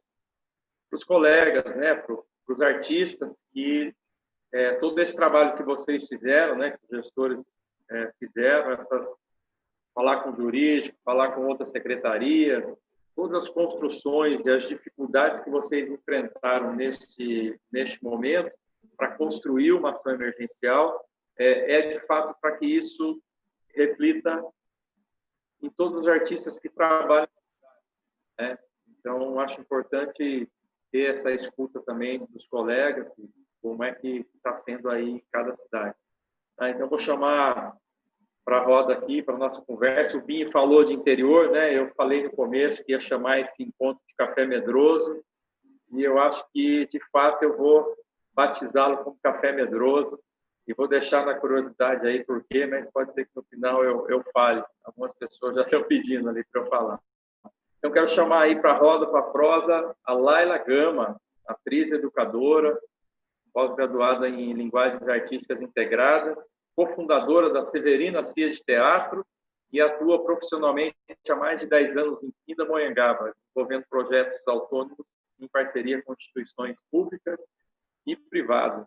para os colegas, né, para os artistas, que todo esse trabalho que vocês fizeram, né, que os gestores fizeram, falar com o jurídico, falar com outras secretarias, todas as construções e as dificuldades que vocês enfrentaram neste momento para construir uma ação emergencial, de fato para que isso reflita em todos os artistas que trabalham, né? Então, acho importante ter essa escuta também dos colegas, como é que está sendo aí em cada cidade. Então, vou chamar para a roda aqui, para a nossa conversa. O Binho falou de interior, né? Eu falei no começo que ia chamar esse encontro de Café Medroso, e eu acho que, de fato, eu vou batizá-lo como Café Medroso, e vou deixar na curiosidade aí por quê, mas pode ser que no final eu fale. Algumas pessoas já estão pedindo ali para eu falar. Então, quero chamar aí para a roda, para a prosa, a Laila Gama, atriz educadora, pós-graduada em Linguagens Artísticas Integradas, cofundadora da Severina Cia de Teatro e atua profissionalmente há mais de 10 anos em Pindamonhangaba, desenvolvendo projetos autônomos em parceria com instituições públicas e privadas.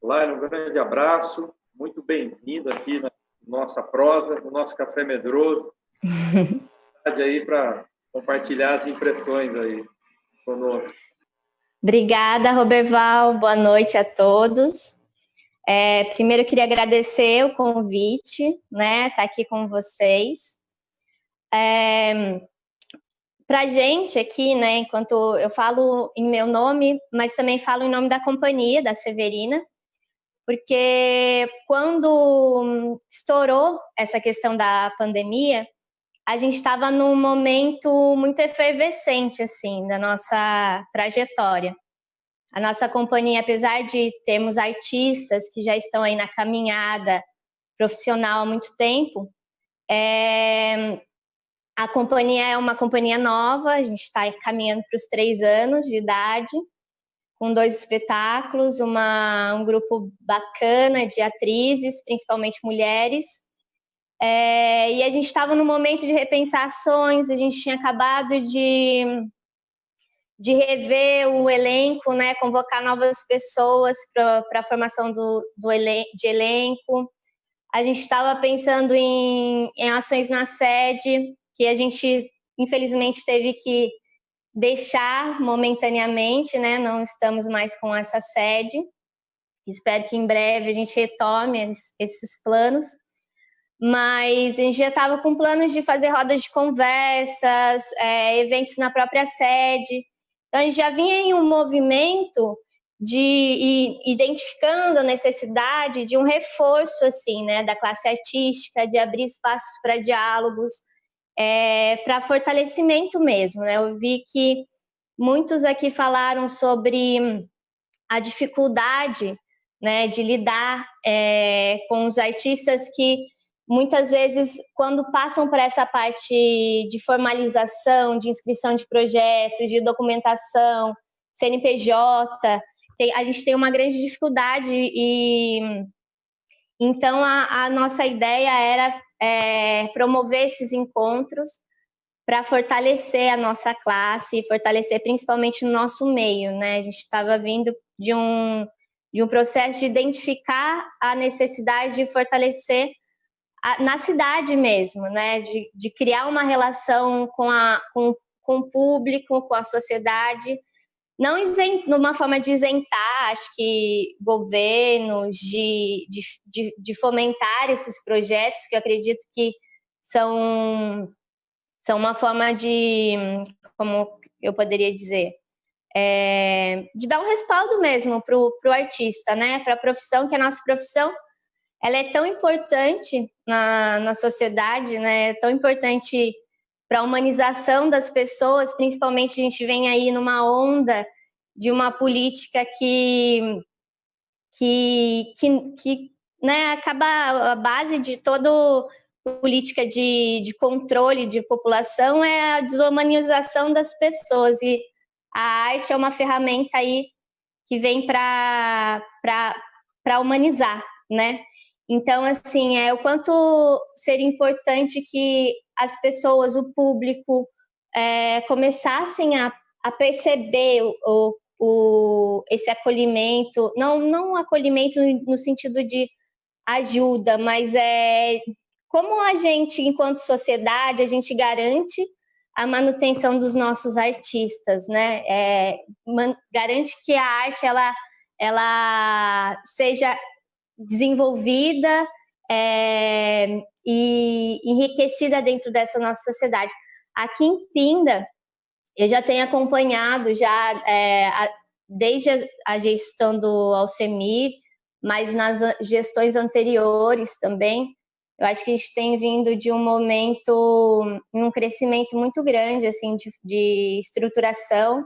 Laila, um grande abraço, muito bem-vinda aqui na nossa prosa, no nosso Café Medroso. Aí para compartilhar as impressões aí conosco. Obrigada, Roberval. Boa noite a todos. Primeiro, eu queria agradecer o convite, né, estar aqui com vocês. Para a gente aqui, né, enquanto eu falo em meu nome, mas também falo em nome da companhia, da Severina, porque quando estourou essa questão da pandemia, a gente estava num momento muito efervescente, assim, da nossa trajetória. A nossa companhia, apesar de termos artistas que já estão aí na caminhada profissional há muito tempo, a companhia é uma companhia nova, a gente está caminhando para os 3 anos de idade, com 2 espetáculos, um grupo bacana de atrizes, principalmente mulheres. E a gente estava no momento de repensar ações, a gente tinha acabado de rever o elenco, né, convocar novas pessoas para a formação de elenco. A gente estava pensando em ações na sede, que a gente, infelizmente, teve que deixar momentaneamente, né? Não estamos mais com essa sede. Espero que em breve a gente retome esses planos. Mas a gente já estava com planos de fazer rodas de conversas, eventos na própria sede. Então, a gente já vinha em um movimento identificando a necessidade de um reforço, assim, né, da classe artística, de abrir espaços para diálogos, para fortalecimento mesmo, né? Eu vi que muitos aqui falaram sobre a dificuldade, né, de lidar com os artistas que muitas vezes, quando passam por essa parte de formalização, de inscrição de projetos, de documentação, CNPJ, a gente tem uma grande dificuldade então a nossa ideia era promover esses encontros para fortalecer a nossa classe e fortalecer principalmente no nosso meio, né? A gente estava vindo de um processo de identificar a necessidade de fortalecer na cidade mesmo, né? De criar uma relação com o público, com a sociedade, não numa forma de isentar, acho que governos de fomentar esses projetos, que eu acredito que são uma forma de, como eu poderia dizer, de dar um respaldo mesmo para o artista, né? Para a profissão, que a nossa profissão ela é tão importante na sociedade, né? É tão importante para a humanização das pessoas, principalmente a gente vem aí numa onda de uma política que né, acaba a base de toda política de controle de população é a desumanização das pessoas, e a arte é uma ferramenta aí que vem para humanizar, né? Então, assim, o quanto seria importante que as pessoas, o público, começassem a perceber esse acolhimento, não acolhimento no sentido de ajuda, mas como a gente, enquanto sociedade, a gente garante a manutenção dos nossos artistas, né? Garante que a arte ela seja desenvolvida e enriquecida dentro dessa nossa sociedade. Aqui em Pinda, eu já tenho acompanhado desde a gestão do Alcemir, mas nas gestões anteriores também, eu acho que a gente tem vindo de um momento, um crescimento muito grande assim, de estruturação.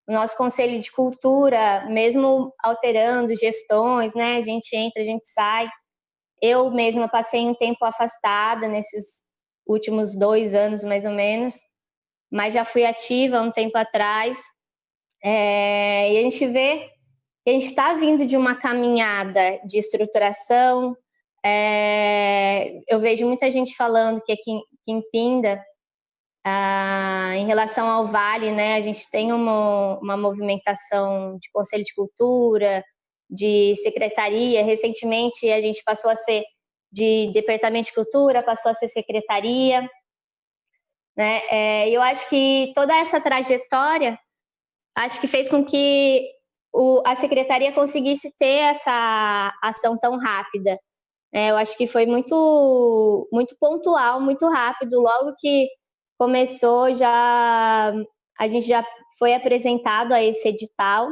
O nosso Conselho de Cultura, mesmo alterando gestões, né? A gente entra, a gente sai. Eu mesma passei um tempo afastada nesses últimos 2 anos, mais ou menos, mas já fui ativa um tempo atrás. E a gente vê que a gente está vindo de uma caminhada de estruturação. Eu vejo muita gente falando que aqui em Pinda, em relação ao Vale, né, a gente tem uma movimentação de Conselho de Cultura, de Secretaria. Recentemente a gente passou a ser de Departamento de Cultura, passou a ser Secretaria, né? Eu acho que toda essa trajetória, acho que fez com que a Secretaria conseguisse ter essa ação tão rápida. Eu acho que foi muito, muito pontual, muito rápido. Logo que começou, a gente já foi apresentado a esse edital.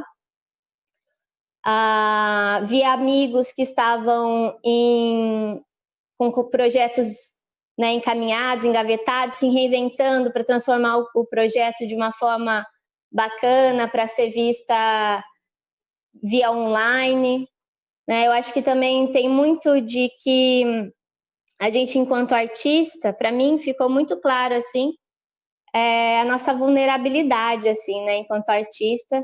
Vi amigos que estavam com projetos, né, encaminhados, engavetados, se reinventando para transformar o projeto de uma forma bacana para ser vista via online. Eu acho que também tem muito de que a gente, enquanto artista, para mim ficou muito claro assim, a nossa vulnerabilidade assim, né, enquanto artista,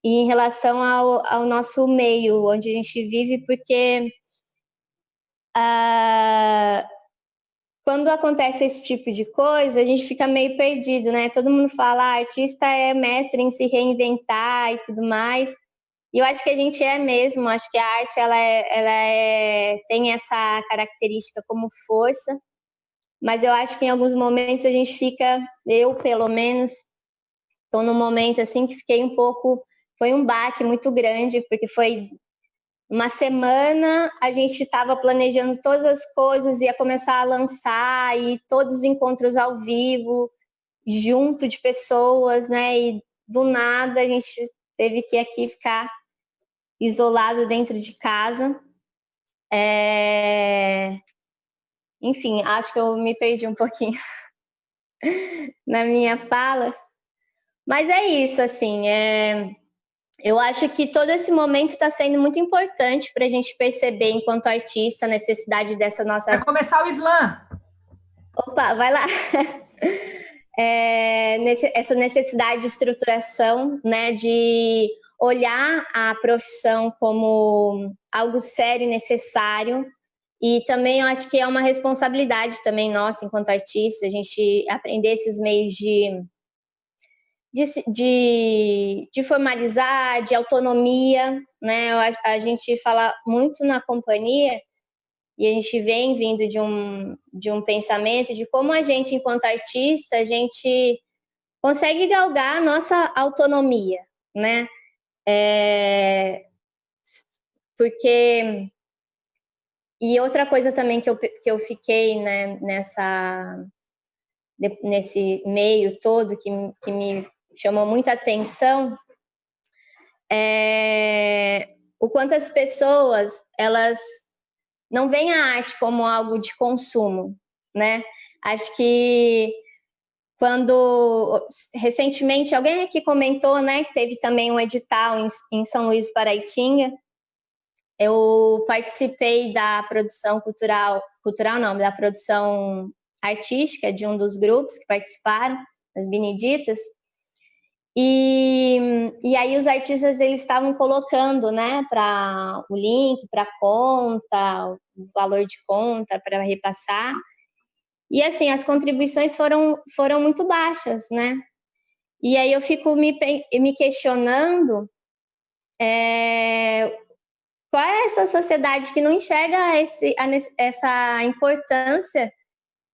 e em relação ao nosso meio, onde a gente vive, porque quando acontece esse tipo de coisa, a gente fica meio perdido, né? Todo mundo fala, artista é mestre em se reinventar e tudo mais. E eu acho que a gente é mesmo, acho que a arte tem essa característica como força, mas eu acho que em alguns momentos a gente fica, eu pelo menos, estou num momento assim que fiquei um pouco, foi um baque muito grande, porque foi uma semana, a gente estava planejando todas as coisas, ia começar a lançar, e todos os encontros ao vivo, junto de pessoas, né, e do nada a gente teve que aqui ficar isolado dentro de casa. Enfim, acho que eu me perdi um pouquinho na minha fala, mas é isso, assim, eu acho que todo esse momento está sendo muito importante para a gente perceber, enquanto artista, a necessidade dessa nossa... Vai começar o slam! Opa, vai lá! Essa necessidade de estruturação, né, de olhar a profissão como algo sério e necessário. E também eu acho que é uma responsabilidade também nossa, enquanto artista, a gente aprender esses meios de formalizar, de autonomia, né? A gente fala muito na companhia, e a gente vem vindo de um pensamento de como a gente, enquanto artista, a gente consegue galgar a nossa autonomia, né? Porque... E outra coisa também que eu fiquei, né, nesse meio todo, que me chamou muita atenção, o quanto as pessoas, elas não veem a arte como algo de consumo, né? Acho que recentemente, alguém aqui comentou, né, que teve também um edital em São Luís do Paraitinga. Eu participei da produção cultural não, da produção artística de um dos grupos que participaram, as Beneditas, e aí os artistas, eles estavam colocando, né, para o link, para a conta, o valor de conta para repassar, e assim, as contribuições foram muito baixas, né, e aí eu fico me questionando qual é essa sociedade que não enxerga essa importância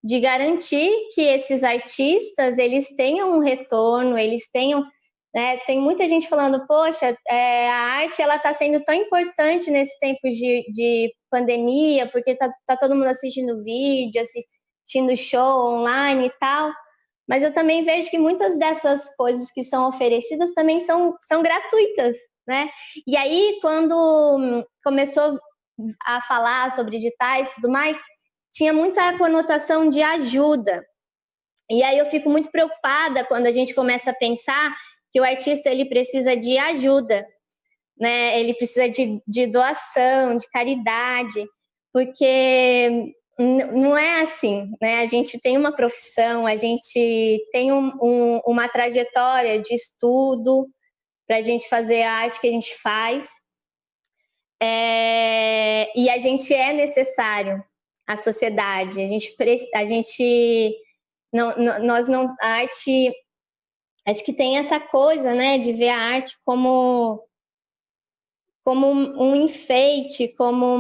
de garantir que esses artistas, eles tenham um retorno, eles tenham, né, tem muita gente falando, poxa, a arte, ela está sendo tão importante nesses tempos de pandemia, porque tá todo mundo assistindo vídeo, assistindo show online e tal, mas eu também vejo que muitas dessas coisas que são oferecidas também são gratuitas, né? E aí, quando começou a falar sobre editais e tudo mais, tinha muita conotação de ajuda. E aí eu fico muito preocupada quando a gente começa a pensar que o artista, ele precisa de ajuda, né? Ele precisa de doação, de caridade, porque não é assim, né? A gente tem uma profissão, a gente tem uma trajetória de estudo para a gente fazer a arte que a gente faz, e a gente é necessário à sociedade. A arte, acho que tem essa coisa, né, de ver a arte como um enfeite, como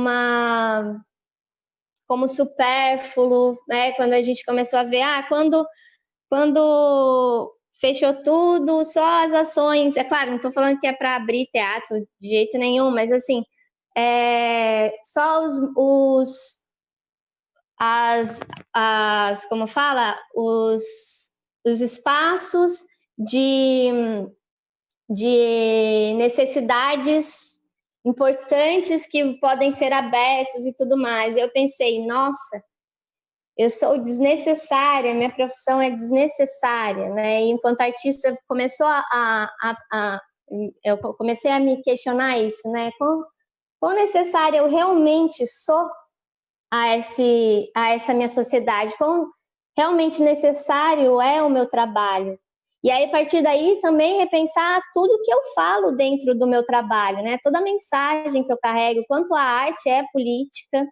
supérfluo, né? Quando a gente começou a ver, quando fechou tudo, só as ações, é claro, não estou falando que é para abrir teatro de jeito nenhum, mas assim, só como fala, os espaços de necessidades importantes que podem ser abertos e tudo mais. Eu pensei, nossa, eu sou desnecessária, minha profissão é desnecessária, né? E enquanto artista, eu comecei a me questionar isso, né? Quão necessária eu realmente sou a essa minha sociedade? Quão realmente necessário é o meu trabalho? E aí, a partir daí, também repensar tudo que eu falo dentro do meu trabalho, né? Toda a mensagem que eu carrego, quanto a arte é política,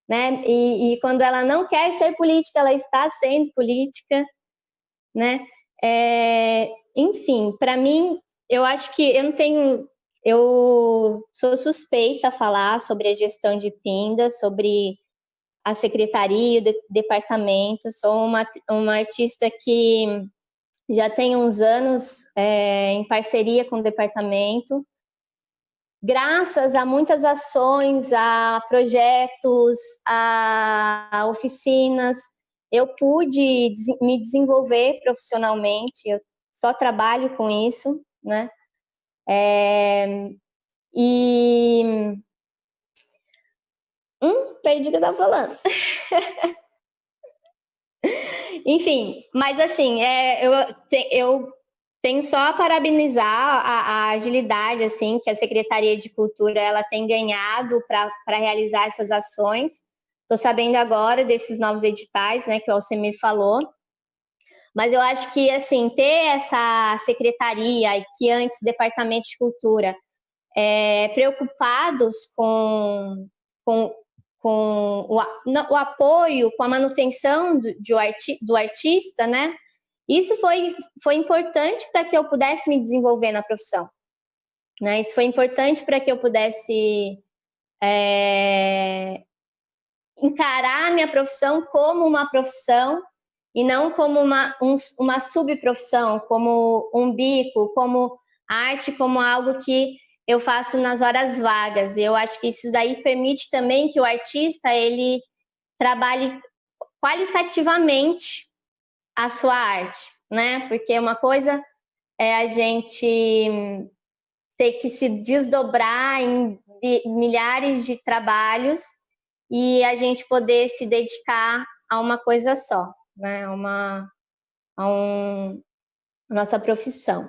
né? E quando ela não quer ser política, ela está sendo política, né? Enfim, para mim, eu acho que eu não tenho... Eu sou suspeita a falar sobre a gestão de Pinda, sobre a secretaria, o departamento. Sou uma artista que já tem uns anos em parceria com o departamento. Graças a muitas ações, a projetos, a oficinas, eu pude me desenvolver profissionalmente. Eu só trabalho com isso, né? Perdi o que eu estava falando. Enfim, mas assim, eu tenho só a parabenizar a agilidade assim, que a Secretaria de Cultura ela tem ganhado para realizar essas ações. Estou sabendo agora desses novos editais, né, que o Alcemir falou. Mas eu acho que assim, ter essa secretaria, que antes Departamento de Cultura, preocupados com o apoio, com a manutenção do artista, né? Isso foi importante para que eu pudesse me desenvolver na profissão, né? Isso foi importante para que eu pudesse encarar a minha profissão como uma profissão e não como uma subprofissão, como um bico, como arte, como algo que eu faço nas horas vagas. Eu acho que isso daí permite também que o artista ele trabalhe qualitativamente a sua arte, né? Porque uma coisa é a gente ter que se desdobrar em milhares de trabalhos e a gente poder se dedicar a uma coisa só, né? A nossa profissão.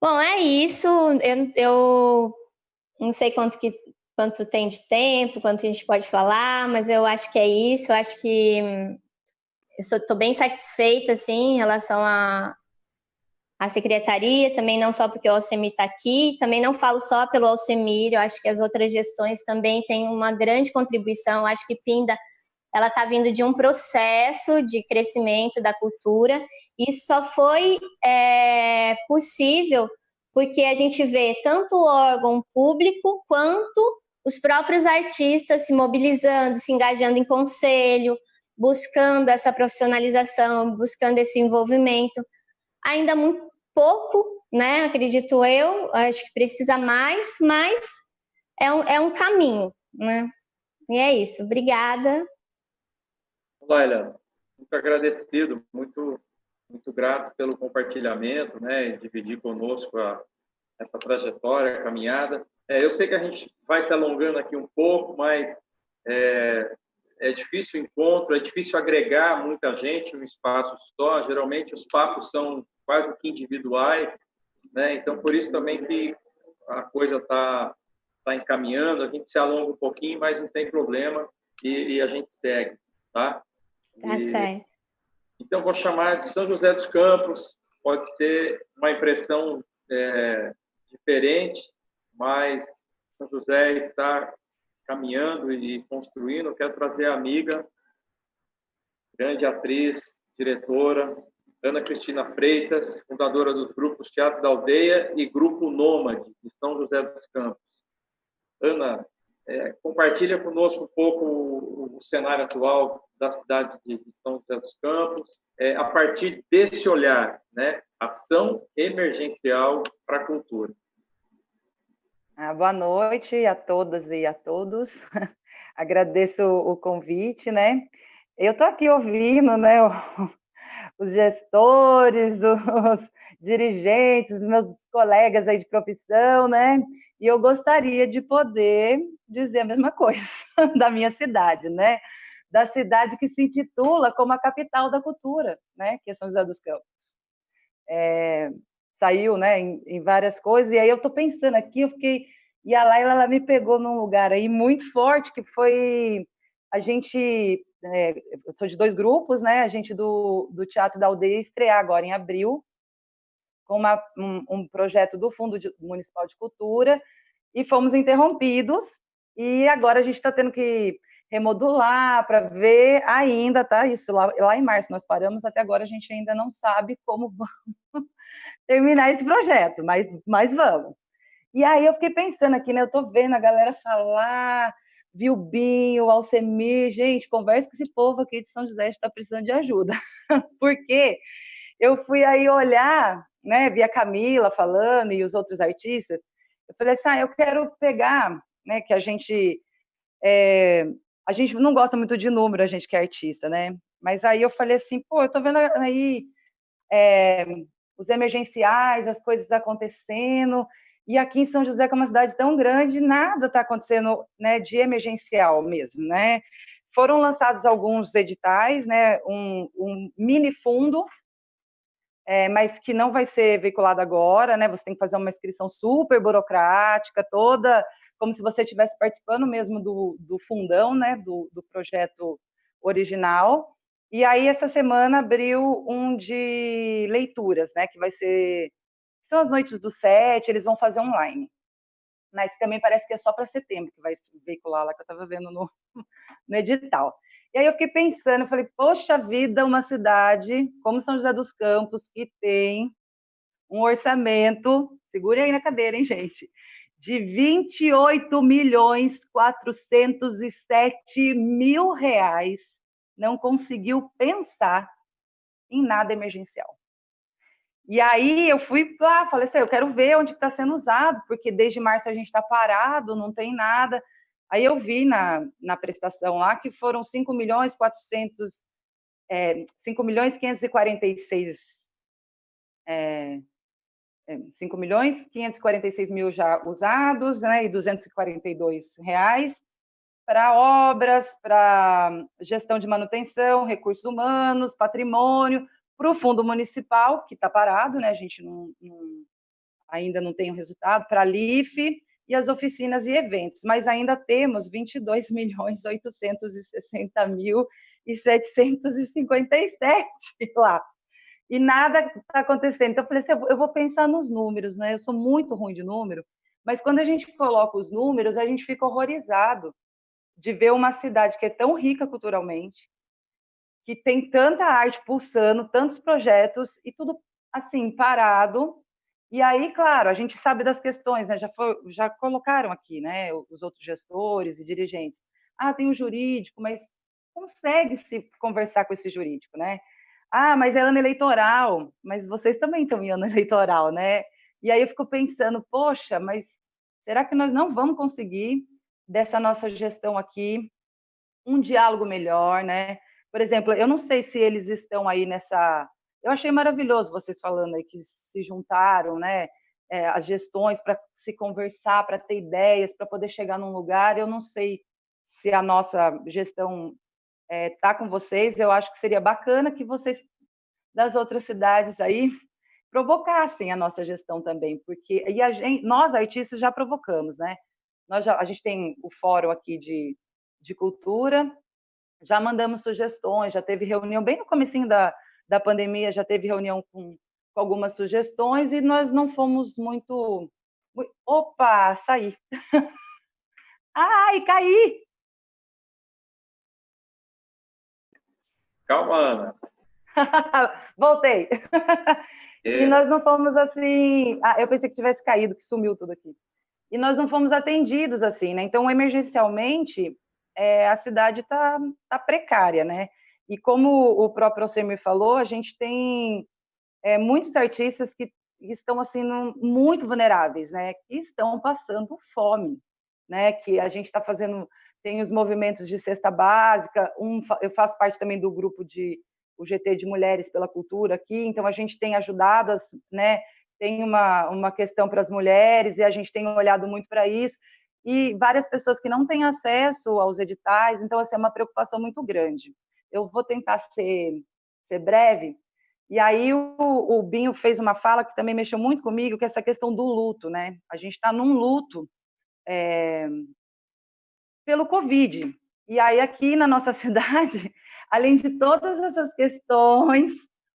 Bom, é isso. Eu não sei quanto tem de tempo, quanto a gente pode falar, mas eu acho que é isso. Eu acho que estou bem satisfeita, assim, em relação à secretaria, também não só porque o Alcemir está aqui, também não falo só pelo Alcemir, eu acho que as outras gestões também têm uma grande contribuição. Eu acho que Pinda ela está vindo de um processo de crescimento da cultura, e isso só foi possível porque a gente vê tanto o órgão público quanto os próprios artistas se mobilizando, se engajando em conselho, buscando essa profissionalização, buscando esse envolvimento. Ainda muito pouco, né? Acredito eu, acho que precisa mais, mas é um caminho, né? E é isso. Obrigada. Olá, Eliana. Muito agradecido, muito grato pelo compartilhamento, né? E dividir conosco essa trajetória, a caminhada. Eu sei que a gente vai se alongando aqui um pouco, mas é difícil o encontro, é difícil agregar muita gente em um espaço só. Geralmente os papos são quase que individuais, né? Então, por isso também que a coisa está encaminhando, a gente se alonga um pouquinho, mas não tem problema e a gente segue, tá? Tá certo. Então, vou chamar de São José dos Campos, pode ser uma impressão diferente, mas São José está caminhando e construindo. Eu quero trazer a amiga, grande atriz, diretora, Ana Cristina Freitas, fundadora dos grupos Teatro da Aldeia e Grupo Nômade, de São José dos Campos. Ana, compartilha conosco um pouco o cenário atual da cidade de São José dos Campos, a partir desse olhar, né? Ação emergencial para a cultura. Boa noite a todas e a todos. Agradeço o convite, né? Eu estou aqui ouvindo, né, os gestores, os dirigentes, os meus colegas aí de profissão, né? E eu gostaria de poder dizer a mesma coisa da minha cidade, né? Da cidade que se intitula como a capital da cultura, né? Que é São José dos Campos. Saiu, né, em várias coisas, e aí eu estou pensando aqui, e a Laila ela me pegou num lugar aí muito forte, que foi a gente eu sou de 2 grupos, né? A gente do Teatro da Aldeia estrear agora em abril, com um projeto do Fundo Municipal de Cultura, e fomos interrompidos, e agora a gente está tendo que remodular para ver ainda, tá? Isso lá em março nós paramos, até agora a gente ainda não sabe como vamos terminar esse projeto, mas vamos. E aí eu fiquei pensando aqui, né? Eu tô vendo a galera falar, Vilbinho, Alcemir, gente, conversa com esse povo aqui de São José, que está precisando de ajuda. Porque eu fui aí olhar, né? Vi a Camila falando e os outros artistas. Eu falei assim, eu quero pegar, né? Que a gente não gosta muito de número, a gente que é artista, né? Mas aí eu falei assim, pô, eu tô vendo aí os emergenciais, as coisas acontecendo, e aqui em São José, que é uma cidade tão grande, nada está acontecendo, né, de emergencial mesmo, né? Foram lançados alguns editais, né, um mini fundo, mas que não vai ser veiculado agora, né? Você tem que fazer uma inscrição super burocrática, toda como se você estivesse participando mesmo do fundão, né, do projeto original. E aí, essa semana, abriu um de leituras, né, que vai ser... São as noites do 7, eles vão fazer online. Mas também parece que é só para setembro que vai veicular lá, que eu estava vendo no edital. E aí eu fiquei pensando, eu falei, poxa vida, uma cidade como São José dos Campos, que tem um orçamento, segure aí na cadeira, hein, gente, de R$28.407.000, não conseguiu pensar em nada emergencial. E aí eu fui lá, falei assim, eu quero ver onde está sendo usado, porque desde março a gente está parado, não tem nada. Aí eu vi na prestação lá que foram 5.546.000 já usados, né, e R$242 para obras, para gestão de manutenção, recursos humanos, patrimônio, para o fundo municipal, que está parado, né, a gente ainda não tem o resultado, para a LIFE e as oficinas e eventos, mas ainda temos R$22.860.757 lá. E nada está acontecendo. Então, eu falei assim, eu vou pensar nos números, né? Eu sou muito ruim de número, mas quando a gente coloca os números, a gente fica horrorizado de ver uma cidade que é tão rica culturalmente, que tem tanta arte pulsando, tantos projetos, e tudo, assim, parado. E aí, claro, a gente sabe das questões, né? Já colocaram aqui, né? Os outros gestores e dirigentes. Tem o jurídico, mas consegue-se conversar com esse jurídico, né? Mas é ano eleitoral, mas vocês também estão em ano eleitoral, né? E aí eu fico pensando, poxa, mas será que nós não vamos conseguir, dessa nossa gestão aqui, um diálogo melhor, né? Por exemplo, eu não sei se eles estão aí nessa... Eu achei maravilhoso vocês falando aí que se juntaram, né? As gestões para se conversar, para ter ideias, para poder chegar num lugar. Eu não sei se a nossa gestão tá com vocês. Eu acho que seria bacana que vocês das outras cidades aí provocassem a nossa gestão também, porque nós artistas já provocamos, né? A gente tem o fórum aqui de cultura, já mandamos sugestões, já teve reunião bem no comecinho da pandemia, já teve reunião com algumas sugestões e nós não fomos muito... Opa, saí. Ai, caí! Calma, Ana. Voltei. E nós não fomos assim... eu pensei que tivesse caído, que sumiu tudo aqui. E nós não fomos atendidos assim, né? Então, emergencialmente, a cidade tá precária, né? E como o próprio Alcemir falou, a gente tem muitos artistas que estão assim muito vulneráveis, né? Que estão passando fome, né? Que a gente está fazendo... Tem os movimentos de cesta básica, eu faço parte também do grupo o GT de Mulheres pela Cultura aqui, então a gente tem ajudado, né? Tem uma questão para as mulheres e a gente tem olhado muito para isso, e várias pessoas que não têm acesso aos editais, então assim, é uma preocupação muito grande. Eu vou tentar ser breve, e aí o Binho fez uma fala que também mexeu muito comigo, que é essa questão do luto, né? A gente está num luto pelo Covid, E aí, aqui na nossa cidade, além de todas essas questões,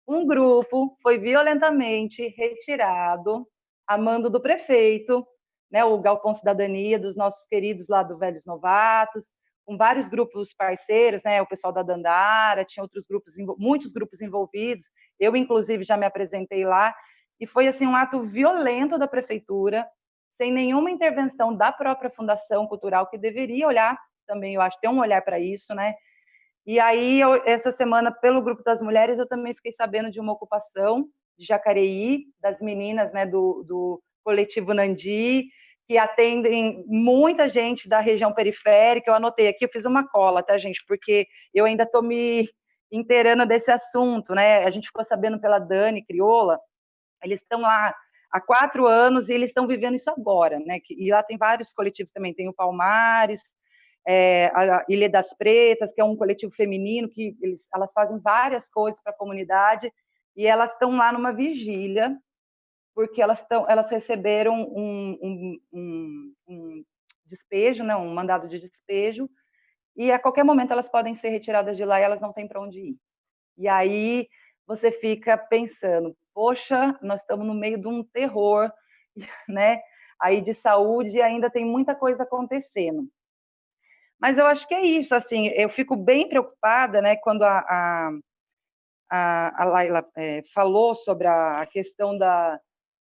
um grupo foi violentamente retirado a mando do prefeito, né, o Galpão Cidadania, dos nossos queridos lá do Velhos Novatos, com vários grupos parceiros, né, o pessoal da Dandara, tinha outros grupos, muitos grupos envolvidos, eu, inclusive, já me apresentei lá, e foi, assim, um ato violento da prefeitura, sem nenhuma intervenção da própria Fundação Cultural, que deveria olhar também, eu acho, ter um olhar para isso, né? E aí, essa semana, pelo Grupo das Mulheres, eu também fiquei sabendo de uma ocupação de Jacareí, das meninas, né, do coletivo Nandi, que atendem muita gente da região periférica. Eu anotei aqui, eu fiz uma cola, tá, gente? Porque eu ainda estou me inteirando desse assunto, né? A gente ficou sabendo pela Dani Crioula, eles estão lá há 4 anos e eles estão vivendo isso agora, né? E lá tem vários coletivos também, tem o Palmares, a Ilha das Pretas, que é um coletivo feminino, que elas fazem várias coisas para a comunidade, e elas estão lá numa vigília, porque elas receberam um despejo, né, um mandado de despejo, e a qualquer momento elas podem ser retiradas de lá e elas não têm para onde ir. E aí você fica pensando, poxa, nós estamos no meio de um terror, né, aí de saúde, e ainda tem muita coisa acontecendo. Mas eu acho que é isso, assim, eu fico bem preocupada, né, quando a Laila falou sobre a questão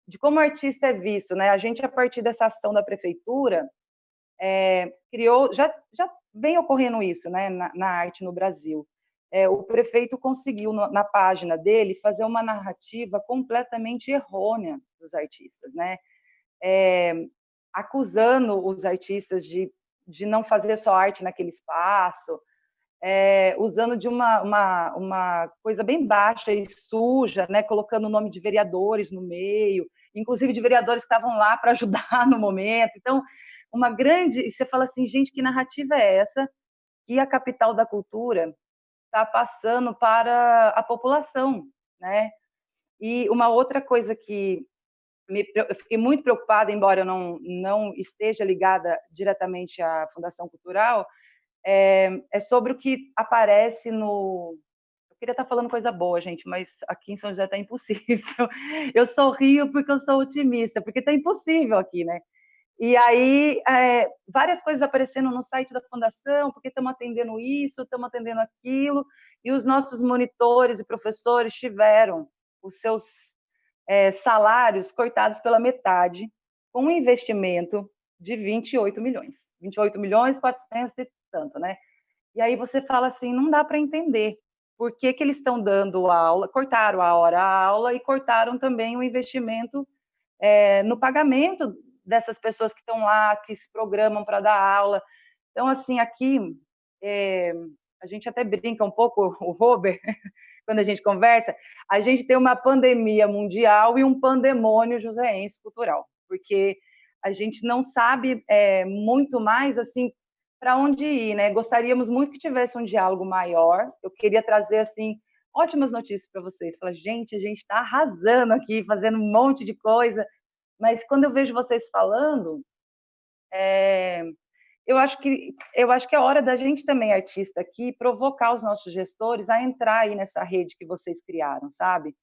de como o artista é visto, né? A gente, a partir dessa ação da prefeitura, criou, já vem ocorrendo isso, né, na arte no Brasil. O prefeito conseguiu, na página dele, fazer uma narrativa completamente errônea dos artistas, né? Acusando os artistas de não fazer só arte naquele espaço, usando de uma coisa bem baixa e suja, né, colocando o nome de vereadores no meio, inclusive de vereadores que estavam lá para ajudar no momento. Então, uma grande... E você fala assim, gente, que narrativa é essa que a capital da cultura está passando para a população, né? E uma outra coisa que eu fiquei muito preocupada, embora eu não esteja ligada diretamente à Fundação Cultural, é sobre o que aparece no... Eu queria estar falando coisa boa, gente, mas aqui em São José está impossível. Eu sorrio porque eu sou otimista, porque está impossível aqui, né? E aí, várias coisas aparecendo no site da Fundação, porque estamos atendendo isso, estamos atendendo aquilo, e os nossos monitores e professores tiveram os seus salários cortados pela metade, com um investimento de 28 milhões. 28 milhões, 400 e tanto, né? E aí você fala assim, não dá para entender por que eles estão dando aula, cortaram a hora a aula e cortaram também o investimento no pagamento dessas pessoas que estão lá, que se programam para dar aula. Então, assim, aqui a gente até brinca um pouco, o Robert, quando a gente conversa, a gente tem uma pandemia mundial e um pandemônio joseense cultural, porque a gente não sabe muito mais, assim, para onde ir, né? Gostaríamos muito que tivesse um diálogo maior. Eu queria trazer, assim, ótimas notícias para vocês. Falar, gente, a gente está arrasando aqui, fazendo um monte de coisa, mas quando eu vejo vocês falando, eu acho que é hora da gente também, artista aqui, provocar os nossos gestores a entrar aí nessa rede que vocês criaram, sabe?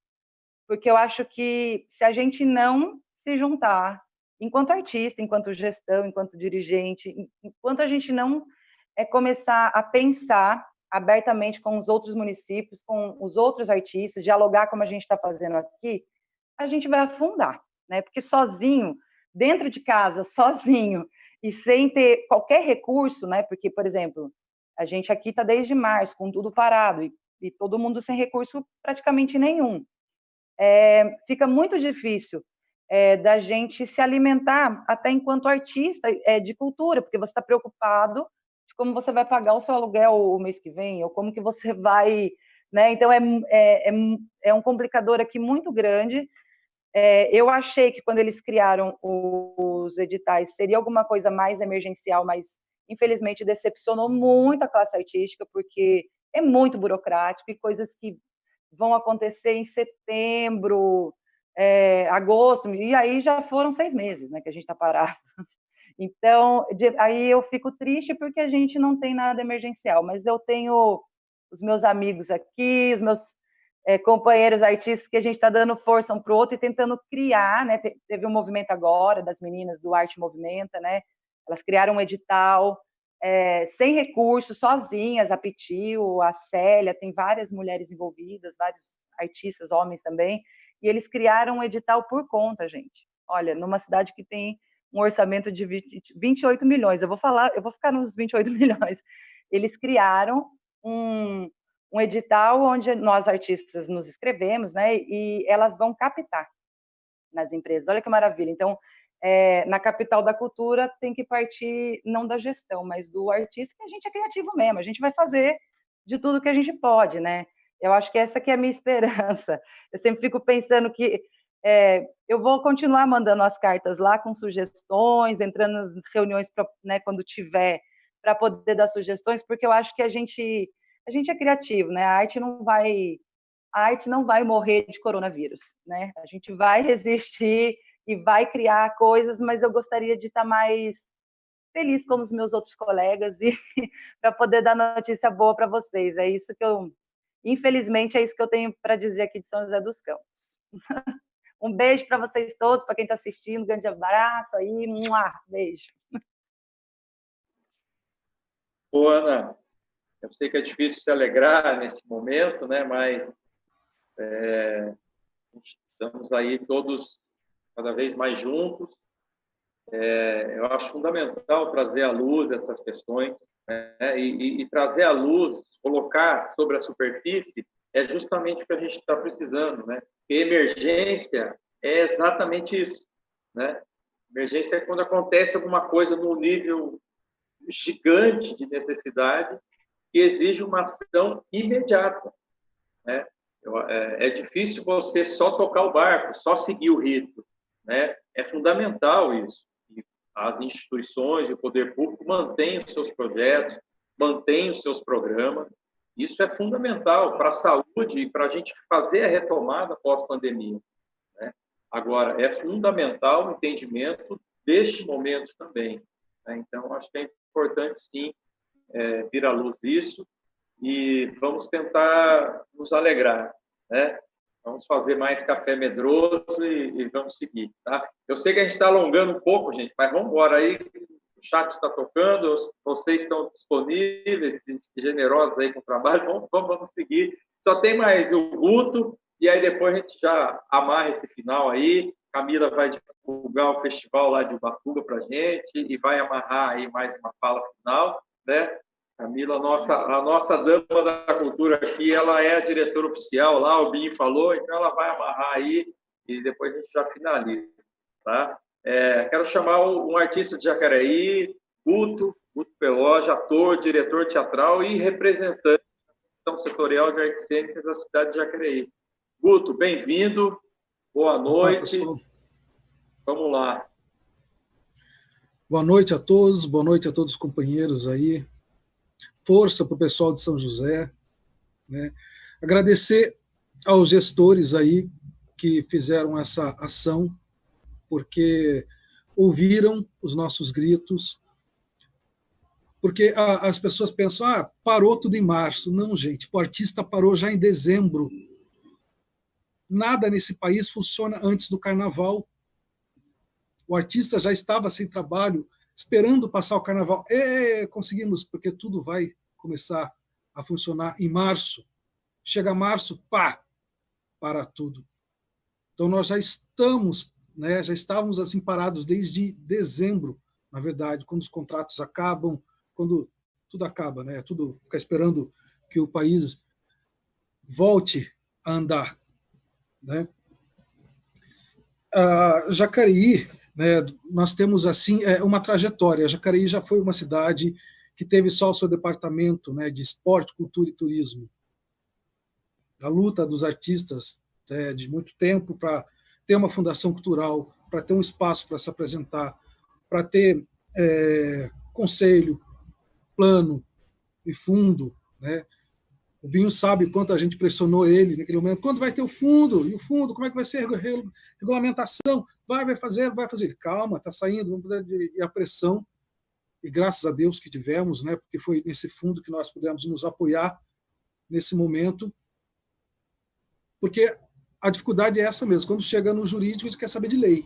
Porque eu acho que se a gente não se juntar, enquanto artista, enquanto gestão, enquanto dirigente, enquanto a gente não começar a pensar abertamente com os outros municípios, com os outros artistas, dialogar como a gente está fazendo aqui, a gente vai afundar, né? Porque sozinho, dentro de casa, sozinho, e sem ter qualquer recurso, né? Porque, por exemplo, a gente aqui está desde março, com tudo parado, e todo mundo sem recurso praticamente nenhum. Fica muito difícil da gente se alimentar, até enquanto artista de cultura, porque você está preocupado de como você vai pagar o seu aluguel o mês que vem, ou como que você vai... Né? Então, é um complicador aqui muito grande. Eu achei que quando eles criaram os editais seria alguma coisa mais emergencial, mas infelizmente decepcionou muito a classe artística, porque é muito burocrático e coisas que vão acontecer em setembro, agosto, e aí já foram 6 meses, né, que a gente está parado. Então, aí eu fico triste porque a gente não tem nada emergencial, mas eu tenho os meus amigos aqui, os meus companheiros artistas que a gente está dando força um para o outro e tentando criar, né? Teve um movimento agora das meninas do Arte Movimenta, né? Elas criaram um edital sem recursos, sozinhas, a Pitil, a Célia, tem várias mulheres envolvidas, vários artistas, homens também, e eles criaram um edital por conta, gente. Olha, numa cidade que tem um orçamento de 28 milhões, eu vou ficar nos 28 milhões. Eles criaram um edital onde nós artistas nos inscrevemos, né? E elas vão captar nas empresas. Olha que maravilha. Então, na capital da cultura tem que partir não da gestão, mas do artista, que a gente é criativo mesmo. A gente vai fazer de tudo que a gente pode, né? Eu acho que essa que é a minha esperança. Eu sempre fico pensando que eu vou continuar mandando as cartas lá com sugestões, entrando nas reuniões, né, quando tiver, para poder dar sugestões, porque eu acho que a gente é criativo, né? A arte não vai morrer de coronavírus, né? A gente vai resistir e vai criar coisas, mas eu gostaria de estar mais feliz como os meus outros colegas e para poder dar notícia boa para vocês. Infelizmente, é isso que eu tenho para dizer aqui de São José dos Campos. Um beijo para vocês todos, para quem está assistindo, um grande abraço aí, beijo. Ô, Ana, eu sei que é difícil se alegrar nesse momento, né? Mas estamos aí todos cada vez mais juntos. Eu acho fundamental trazer à luz essas questões, né? E trazer à luz, colocar sobre a superfície, é justamente o que a gente está precisando, né? Porque emergência é exatamente isso, né? Emergência é quando acontece alguma coisa num nível gigante de necessidade que exige uma ação imediata, né? É difícil você só tocar o barco, só seguir o rito, né? É fundamental isso. E as instituições e o poder público mantenham os seus projetos, mantenham os seus programas. Isso é fundamental para a saúde e para a gente fazer a retomada pós-pandemia, né? Agora, é fundamental o entendimento deste momento também, né? Então, acho que é importante, sim, vir à luz disso, e vamos tentar nos alegrar, né? Vamos fazer mais café medroso e vamos seguir, tá? Eu sei que a gente está alongando um pouco, gente, mas vamos embora aí. O chat está tocando, vocês estão disponíveis, generosos aí com o trabalho, vamos seguir. Só tem mais o Guto, e aí depois a gente já amarra esse final aí. Camila vai divulgar o festival lá de Ubatuba para a gente e vai amarrar aí mais uma fala final, né? Camila, a nossa dama da cultura aqui, ela é a diretora oficial lá, o Binho falou, então ela vai amarrar aí e depois a gente já finaliza, tá? Quero chamar um artista de Jacareí, Guto Peloge, ator, diretor teatral e representante da Comissão Setorial de Artes Cênicas da cidade de Jacareí. Guto, bem-vindo, boa noite. Olá, vamos lá. Boa noite a todos os companheiros aí. Força para o pessoal de São José, né? Agradecer aos gestores aí que fizeram essa ação, porque ouviram os nossos gritos, porque as pessoas pensam, parou tudo em março. Não, gente, o artista parou já em dezembro. Nada nesse país funciona antes do carnaval. O artista já estava sem trabalho, esperando passar o carnaval. Conseguimos, porque tudo vai começar a funcionar em março. Chega março, para tudo. Então, nós já estamos, né, já estávamos assim parados desde dezembro, na verdade, quando os contratos acabam, quando tudo acaba, né, tudo fica esperando que o país volte a andar, né? Jacareí, né, nós temos assim uma trajetória. Jacareí já foi uma cidade que teve só o seu departamento, né, de esporte, cultura e turismo. A luta dos artistas de muito tempo para ter uma fundação cultural, para ter um espaço para se apresentar, para ter conselho, plano e fundo, né? O Binho sabe quanto a gente pressionou ele naquele momento. Quando vai ter o fundo? E o fundo, como é que vai ser a regulamentação? Vai fazer. Calma, está saindo. E a pressão, e graças a Deus que tivemos, né, porque foi nesse fundo que nós pudemos nos apoiar nesse momento, porque a dificuldade é essa mesmo. Quando chega no jurídico, a gente quer saber de lei.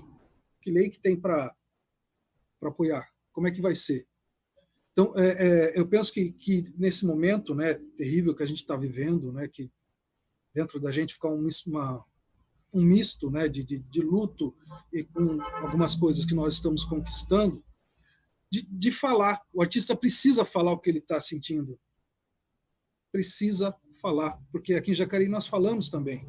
Que lei que tem para apoiar? Como é que vai ser? Então, eu penso que nesse momento, né, terrível que a gente está vivendo, né, que dentro da gente fica um misto, né, de luto e com algumas coisas que nós estamos conquistando, de falar. O artista precisa falar o que ele está sentindo. Precisa falar, porque aqui em Jacareí nós falamos também.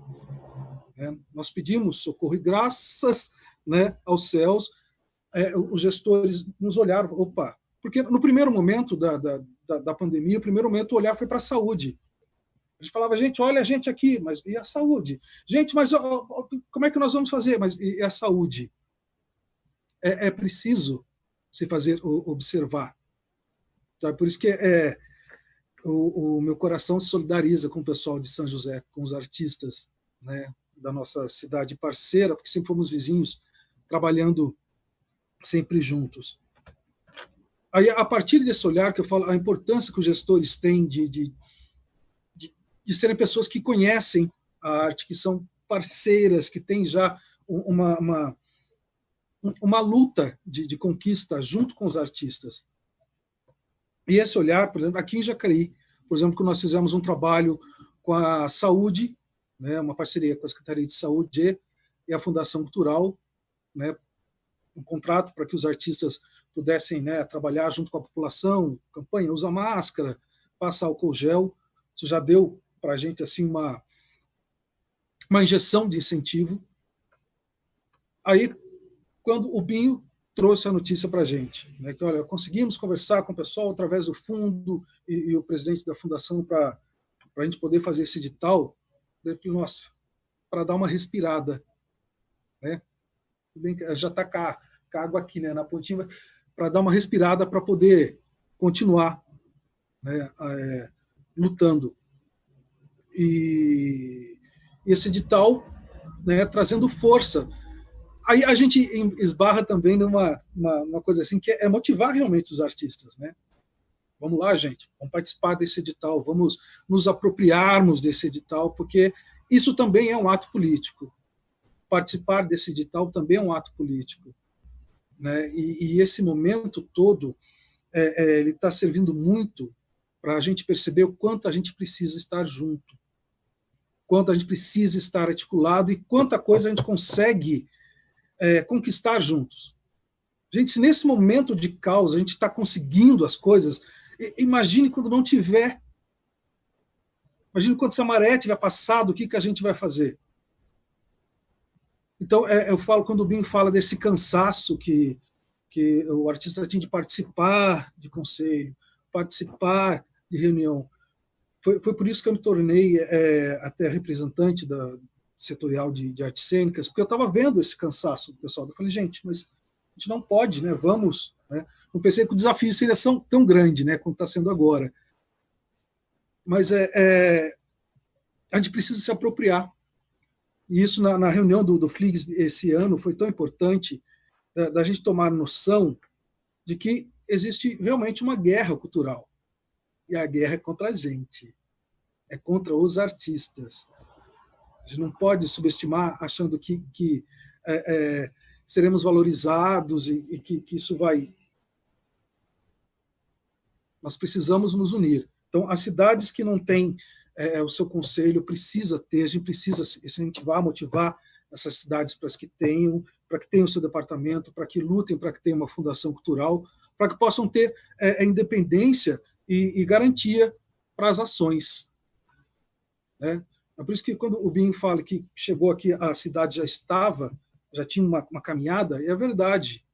Né? Nós pedimos socorro e graças, né, aos céus, os gestores nos olharam, opa, porque no primeiro momento da pandemia, o primeiro momento o olhar foi para a saúde. A gente falava, gente, olha a gente aqui, mas e a saúde? Gente, mas como é que nós vamos fazer? Mas e a saúde? É preciso se fazer observar. Sabe? Por isso que o meu coração se solidariza com o pessoal de São José, com os artistas, né, da nossa cidade parceira, porque sempre fomos vizinhos, trabalhando sempre juntos. Aí, a partir desse olhar que eu falo, a importância que os gestores têm de serem pessoas que conhecem a arte, que são parceiras, que têm já uma luta de conquista junto com os artistas. E esse olhar, por exemplo, aqui em Jacareí, por exemplo, que nós fizemos um trabalho com a saúde, né, uma parceria com a Secretaria de Saúde e a Fundação Cultural, né, um contrato para que os artistas pudessem, né, trabalhar junto com a população, campanha, usa máscara, passa álcool gel. Isso já deu para a gente assim, uma injeção de incentivo. Aí, quando o Binho trouxe a notícia para a gente, né, que, olha, conseguimos conversar com o pessoal através do fundo e o presidente da fundação para a gente poder fazer esse edital, eu falei, nossa, para dar uma respirada, né? Já está com a água aqui, né, na pontinha, para dar uma respirada para poder continuar, né, lutando. E esse edital, né, trazendo força. Aí a gente esbarra também numa coisa assim, que é motivar realmente os artistas, né? Vamos lá, gente, vamos participar desse edital, vamos nos apropriarmos desse edital, porque isso também é um ato político. Participar desse edital também é um ato político, né? E esse momento todo, ele está servindo muito para a gente perceber o quanto a gente precisa estar junto, quanto a gente precisa estar articulado e quanta coisa a gente consegue conquistar juntos. Gente, se nesse momento de caos a gente está conseguindo as coisas, imagine quando não tiver. Imagine quando essa maré tiver passado, o que a gente vai fazer? Então, eu falo, quando o Binho fala desse cansaço que o artista tem de participar de conselho, participar de reunião, foi por isso que eu me tornei até representante da setorial de artes cênicas, porque eu estava vendo esse cansaço do pessoal. Eu falei, gente, mas a gente não pode, né? Vamos. Né? Eu pensei que o desafio seria tão grande, né, como está sendo agora. Mas a gente precisa se apropriar. E isso, na reunião do FLIGS esse ano, foi tão importante da gente tomar noção de que existe realmente uma guerra cultural. E a guerra é contra a gente. É contra os artistas. A gente não pode subestimar achando que seremos valorizados e que isso vai... Nós precisamos nos unir. Então, as cidades que não têm o seu conselho precisa ter, a gente precisa incentivar, motivar essas cidades para que tenham o seu departamento, para que lutem, para que tenham uma fundação cultural, para que possam ter independência e garantia para as ações. Né? É por isso que quando o Binho fala que chegou aqui, a cidade já tinha uma caminhada, é verdade.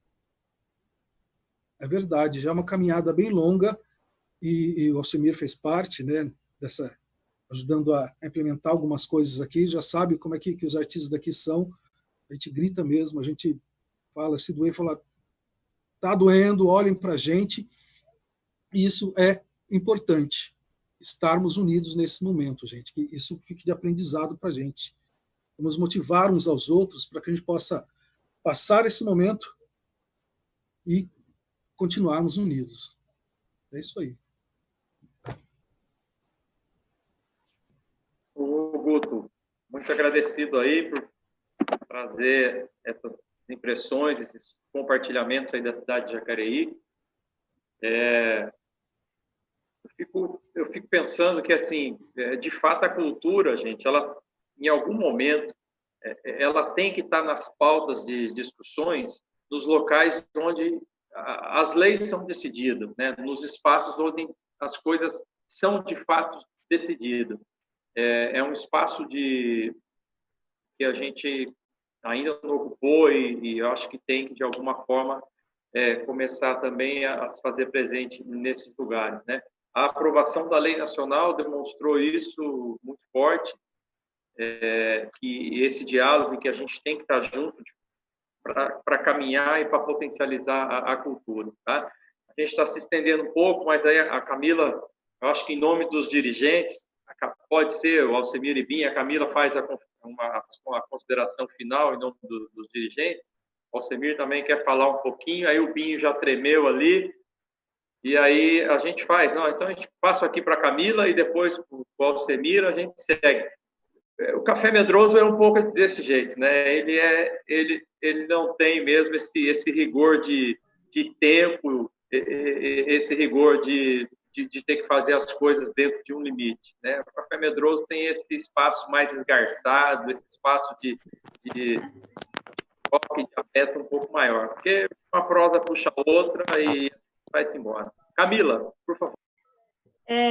É verdade, já é uma caminhada bem longa, e o Alcemir fez parte, né, ajudando a implementar algumas coisas aqui, já sabe como é que os artistas daqui são, a gente grita mesmo, a gente fala, se doer, fala, está doendo, olhem para a gente, e isso é importante. estarmos unidos nesse momento, gente, que isso fique de aprendizado para a gente. Vamos motivar uns aos outros para que a gente possa passar esse momento e continuarmos unidos. É isso aí. O Guto, muito agradecido aí por trazer essas impressões, esses compartilhamentos aí da cidade de Jacareí. Eu fico pensando que, assim, de fato, a cultura, gente, ela, em algum momento, ela tem que estar nas pautas de discussões nos locais onde as leis são decididas, né? Nos espaços onde as coisas são, de fato, decididas. É um espaço que a gente ainda não ocupou e eu acho que tem que, de alguma forma, começar também a se fazer presente nesses lugares, né? A aprovação da lei nacional demonstrou isso muito forte, que esse diálogo que a gente tem que estar junto para caminhar e para potencializar a cultura, tá? A gente está se estendendo um pouco, mas aí a Camila, eu acho que em nome dos dirigentes, pode ser o Alcemir e Binha, a Camila faz uma consideração final em nome dos dirigentes, o Alcemir também quer falar um pouquinho, aí o Binho já tremeu ali, e aí a gente faz, não, então a gente passa aqui para a Camila e depois para o Alcemir a gente segue. O Café Medroso é um pouco desse jeito, né? Ele não tem mesmo esse rigor de tempo, esse rigor de ter que fazer as coisas dentro de um limite, né? O Café Medroso tem esse espaço mais esgarçado, esse espaço de foco de afeto um pouco maior, porque uma prosa puxa a outra e vai-se embora. Camila, por favor.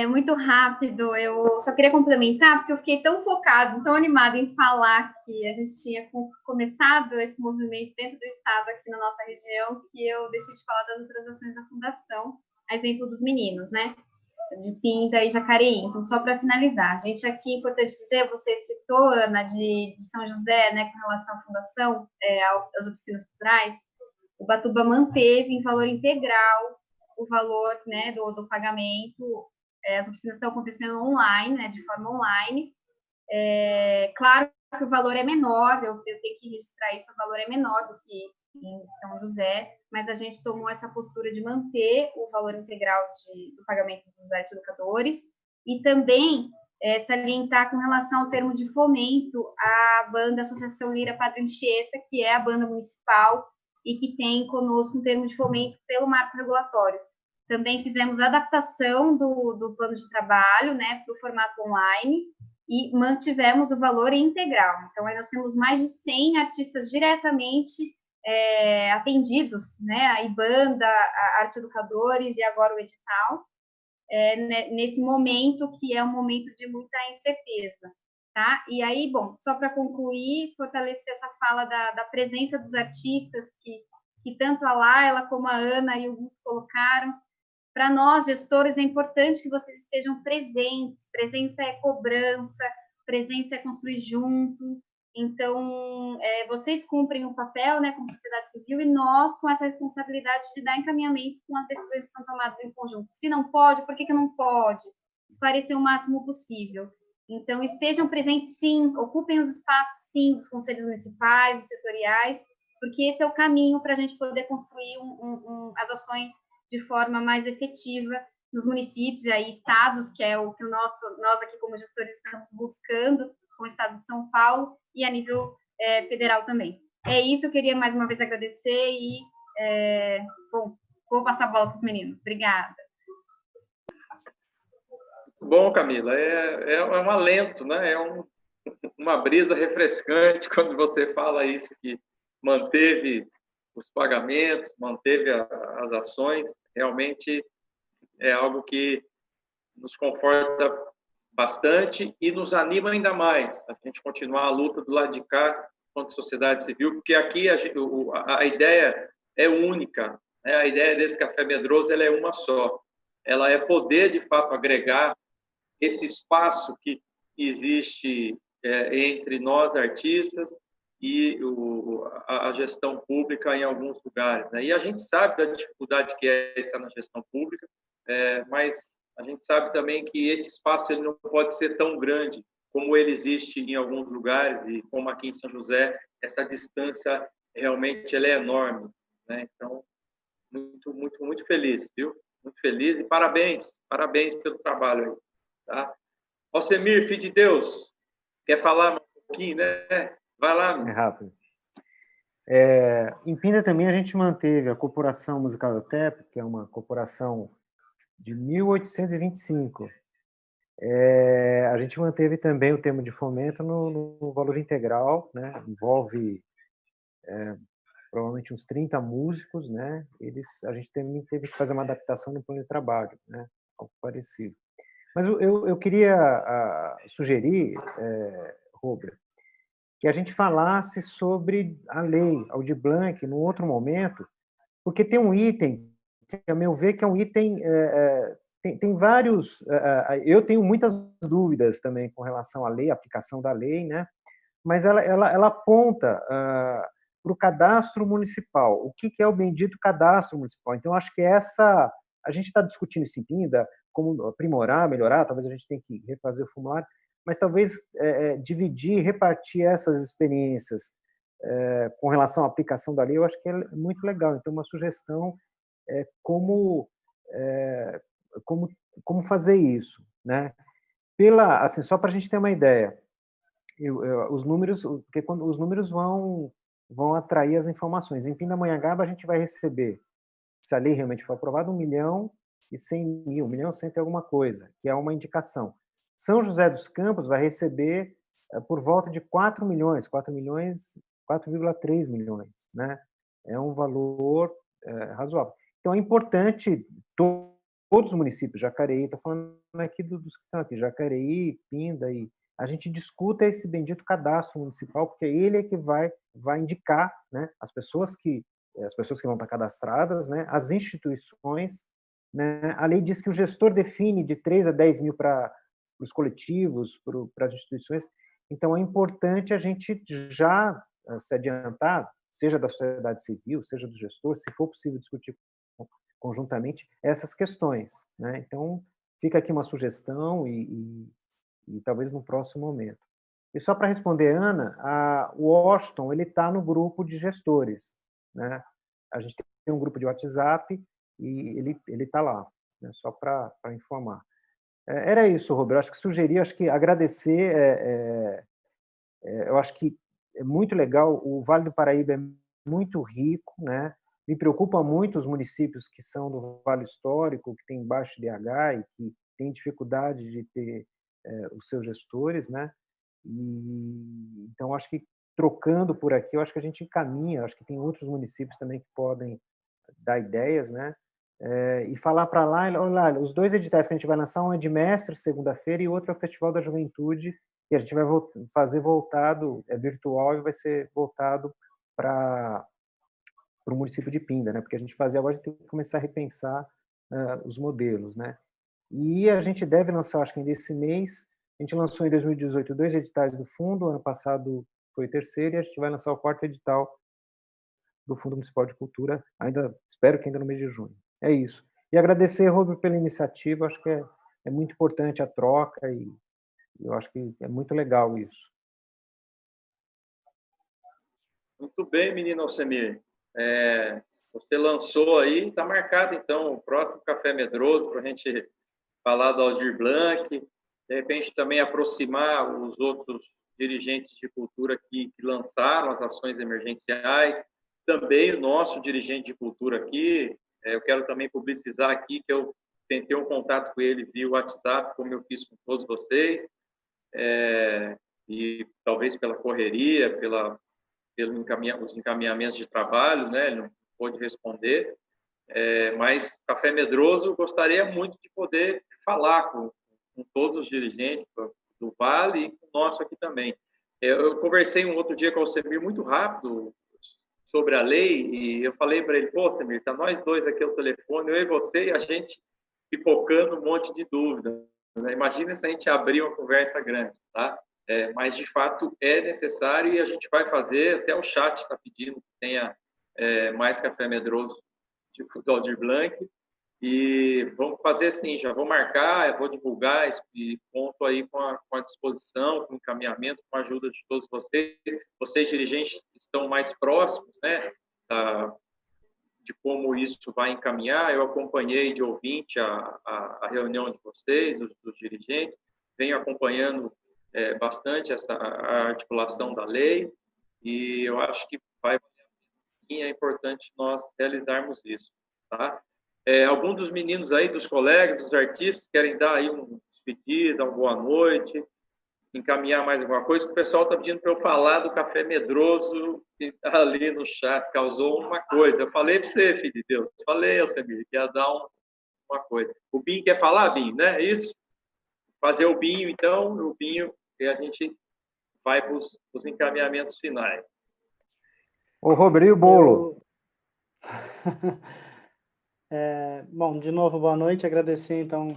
Muito rápido, eu só queria complementar, porque eu fiquei tão focada, tão animada em falar que a gente tinha começado esse movimento dentro do Estado, aqui na nossa região, que eu deixei de falar das outras ações da Fundação, a exemplo dos meninos, né? De Pinda e Jacareí. Então, só para finalizar, a gente aqui, importante dizer, você citou, Ana, de São José, né, com relação à Fundação, às oficinas culturais, o Ubatuba manteve em valor integral o valor, né, do pagamento. As oficinas estão acontecendo online, né, de forma online. Claro que o valor é menor, eu tenho que registrar isso, o valor é menor do que em São José, mas a gente tomou essa postura de manter o valor integral do pagamento dos arte-educadores e também salientar com relação ao termo de fomento à banda Associação Lira Padre Anchieta, que é a banda municipal e que tem conosco um termo de fomento pelo marco regulatório. Também fizemos adaptação do plano de trabalho, né, para o formato online e mantivemos o valor integral. Então, aí nós temos mais de 100 artistas diretamente atendidos, né, a Ibanda, a Arte Educadores e agora o edital, nesse momento que é um momento de muita incerteza, tá? E aí, bom, só para concluir, fortalecer essa fala da presença dos artistas que tanto a Laila como a Ana e o Guto colocaram. Para nós, gestores, é importante que vocês estejam presentes. Presença é cobrança, presença é construir junto. Então, vocês cumprem o papel, né, como sociedade civil, e nós com essa responsabilidade de dar encaminhamento com as decisões que são tomadas em conjunto. Se não pode, por que não pode? Esclarecer o máximo possível. Então, estejam presentes, sim, ocupem os espaços, sim, dos conselhos municipais, dos setoriais, porque esse é o caminho para a gente poder construir as ações de forma mais efetiva nos municípios e aí estados, que é o que nós aqui como gestores estamos buscando com o estado de São Paulo e a nível federal também. É isso, eu queria mais uma vez agradecer e, bom, vou passar a bola para os meninos. Obrigada. Bom, Camila, é um alento, né? Uma brisa refrescante quando você fala isso, que manteve os pagamentos, manteve as ações, realmente é algo que nos conforta bastante e nos anima ainda mais a gente continuar a luta do lado de cá contra a sociedade civil, porque aqui a ideia é única, né? A ideia desse Café Medroso ela é uma só, ela é poder, de fato, agregar esse espaço que existe entre nós, artistas, e a gestão pública em alguns lugares, né? E a gente sabe da dificuldade que é estar na gestão pública, mas a gente sabe também que esse espaço ele não pode ser tão grande como ele existe em alguns lugares, e como aqui em São José, essa distância realmente ela é enorme, né? Então, muito feliz, viu? Muito feliz e parabéns pelo trabalho aí, tá? Alcemir, filho de Deus, quer falar um pouquinho, né? Vai lá, meu. É rápido. Em Pinda também a gente manteve a Corporação Musical EUTEP, que é uma corporação de 1825. A gente manteve também o termo de fomento no valor integral, né? Envolve provavelmente uns 30 músicos, né? A gente também teve que fazer uma adaptação no plano de trabalho, né? Algo parecido. Mas eu queria sugerir, Robert, que a gente falasse sobre a lei Aldir Blanc num outro momento, porque tem um item, que, a meu ver, que é um item... tem vários... eu tenho muitas dúvidas também com relação à lei, à aplicação da lei, né? Mas ela aponta para o cadastro municipal. O que é o bendito cadastro municipal? Então, acho que a gente está discutindo isso em Pinda, como aprimorar, melhorar, talvez a gente tenha que refazer o formulário, mas talvez dividir, repartir essas experiências com relação à aplicação da lei, eu acho que é muito legal. Então, uma sugestão é como fazer isso, né? Assim, só para a gente ter uma ideia, os números, porque quando os números vão atrair as informações. Em Pindamonhangaba, a gente vai receber, se a lei realmente for aprovada, 1.100.000, 1.100.000 e alguma coisa, que é uma indicação. São José dos Campos vai receber por volta de 4 milhões, 4,3 milhões, né? É um valor razoável. Então, é importante todos os municípios, Jacareí, estou falando aqui dos que estão aqui, Jacareí, Pinda, e a gente discuta esse bendito cadastro municipal, porque ele é que vai indicar, né, as pessoas que vão estar cadastradas, né, as instituições, né? A lei diz que o gestor define de 3 a 10 mil para os coletivos, para as instituições. Então, é importante a gente já se adiantar, seja da sociedade civil, seja do gestor, se for possível discutir conjuntamente essas questões, né? Então, fica aqui uma sugestão e talvez no próximo momento. E só para responder, Ana, o Washington ele está no grupo de gestores, né? A gente tem um grupo de WhatsApp e ele está lá, né? Só para informar. Era isso, Roberto. Acho que agradecer. Eu acho que é muito legal. O Vale do Paraíba é muito rico, né? Me preocupa muito os municípios que são do Vale Histórico, que tem baixo DH e que têm dificuldade de ter os seus gestores, né? E então acho que trocando por aqui, eu acho que a gente encaminha. Acho que tem outros municípios também que podem dar ideias, né? E falar para lá, olha, os 2 editais que a gente vai lançar, um é de mestre, segunda-feira, e outro é o Festival da Juventude, que a gente vai fazer voltado, virtual, e vai ser voltado para o município de Pinda, né? Porque a gente fazia agora, a gente tem que começar a repensar os modelos, né? E a gente deve lançar, acho que ainda esse mês, a gente lançou em 2018 2 editais do fundo, ano passado foi o terceiro, e a gente vai lançar o 4º edital do Fundo Municipal de Cultura, espero que ainda no mês de junho. É isso. E agradecer, Roberto, pela iniciativa, acho que é muito importante a troca e eu acho que é muito legal isso. Muito bem, menino Alcemir. Você lançou aí, está marcado, então, o próximo Café Medroso, para a gente falar do Aldir Blanc, de repente também aproximar os outros dirigentes de cultura que lançaram as ações emergenciais, também o nosso dirigente de cultura aqui. Eu quero também publicizar aqui que eu tentei um contato com ele via WhatsApp, como eu fiz com todos vocês, e talvez pela correria, pelos encaminhamentos de trabalho, né, ele não pôde responder, mas Café Medroso gostaria muito de poder falar com todos os dirigentes do Vale e com o nosso aqui também. Eu conversei um outro dia com o Alcemir muito rápido sobre a lei, e eu falei para ele, pô, Alcemir, tá nós dois aqui ao telefone, eu e você, e a gente pipocando um monte de dúvidas, né? Imagina se a gente abrir uma conversa grande, tá? Mas, de fato, é necessário e a gente vai fazer, até o chat está pedindo que tenha mais Café Medroso de Aldir Blanc, E vamos fazer assim, já vou marcar, eu vou divulgar e conto aí com a disposição, com o encaminhamento, com a ajuda de todos vocês. Vocês, dirigentes, estão mais próximos, né, de como isso vai encaminhar. Eu acompanhei de ouvinte a reunião de vocês, dos dirigentes, venho acompanhando bastante a articulação da lei, e eu acho que sim, é importante nós realizarmos isso, tá? Algum dos meninos aí, dos colegas, dos artistas, querem dar aí um despedida, uma boa noite, encaminhar mais alguma coisa, que o pessoal está pedindo para eu falar do café medroso que está ali no chat, causou uma coisa. Eu falei para você, filho de Deus, falei, Alcemir, que ia dar uma coisa. O Binho quer falar, Binho, né? É isso? Fazer o Binho, então, o Binho, e a gente vai para os encaminhamentos finais. Ô, Robert, e o bolo? Bom, de novo, boa noite. Agradecer, então,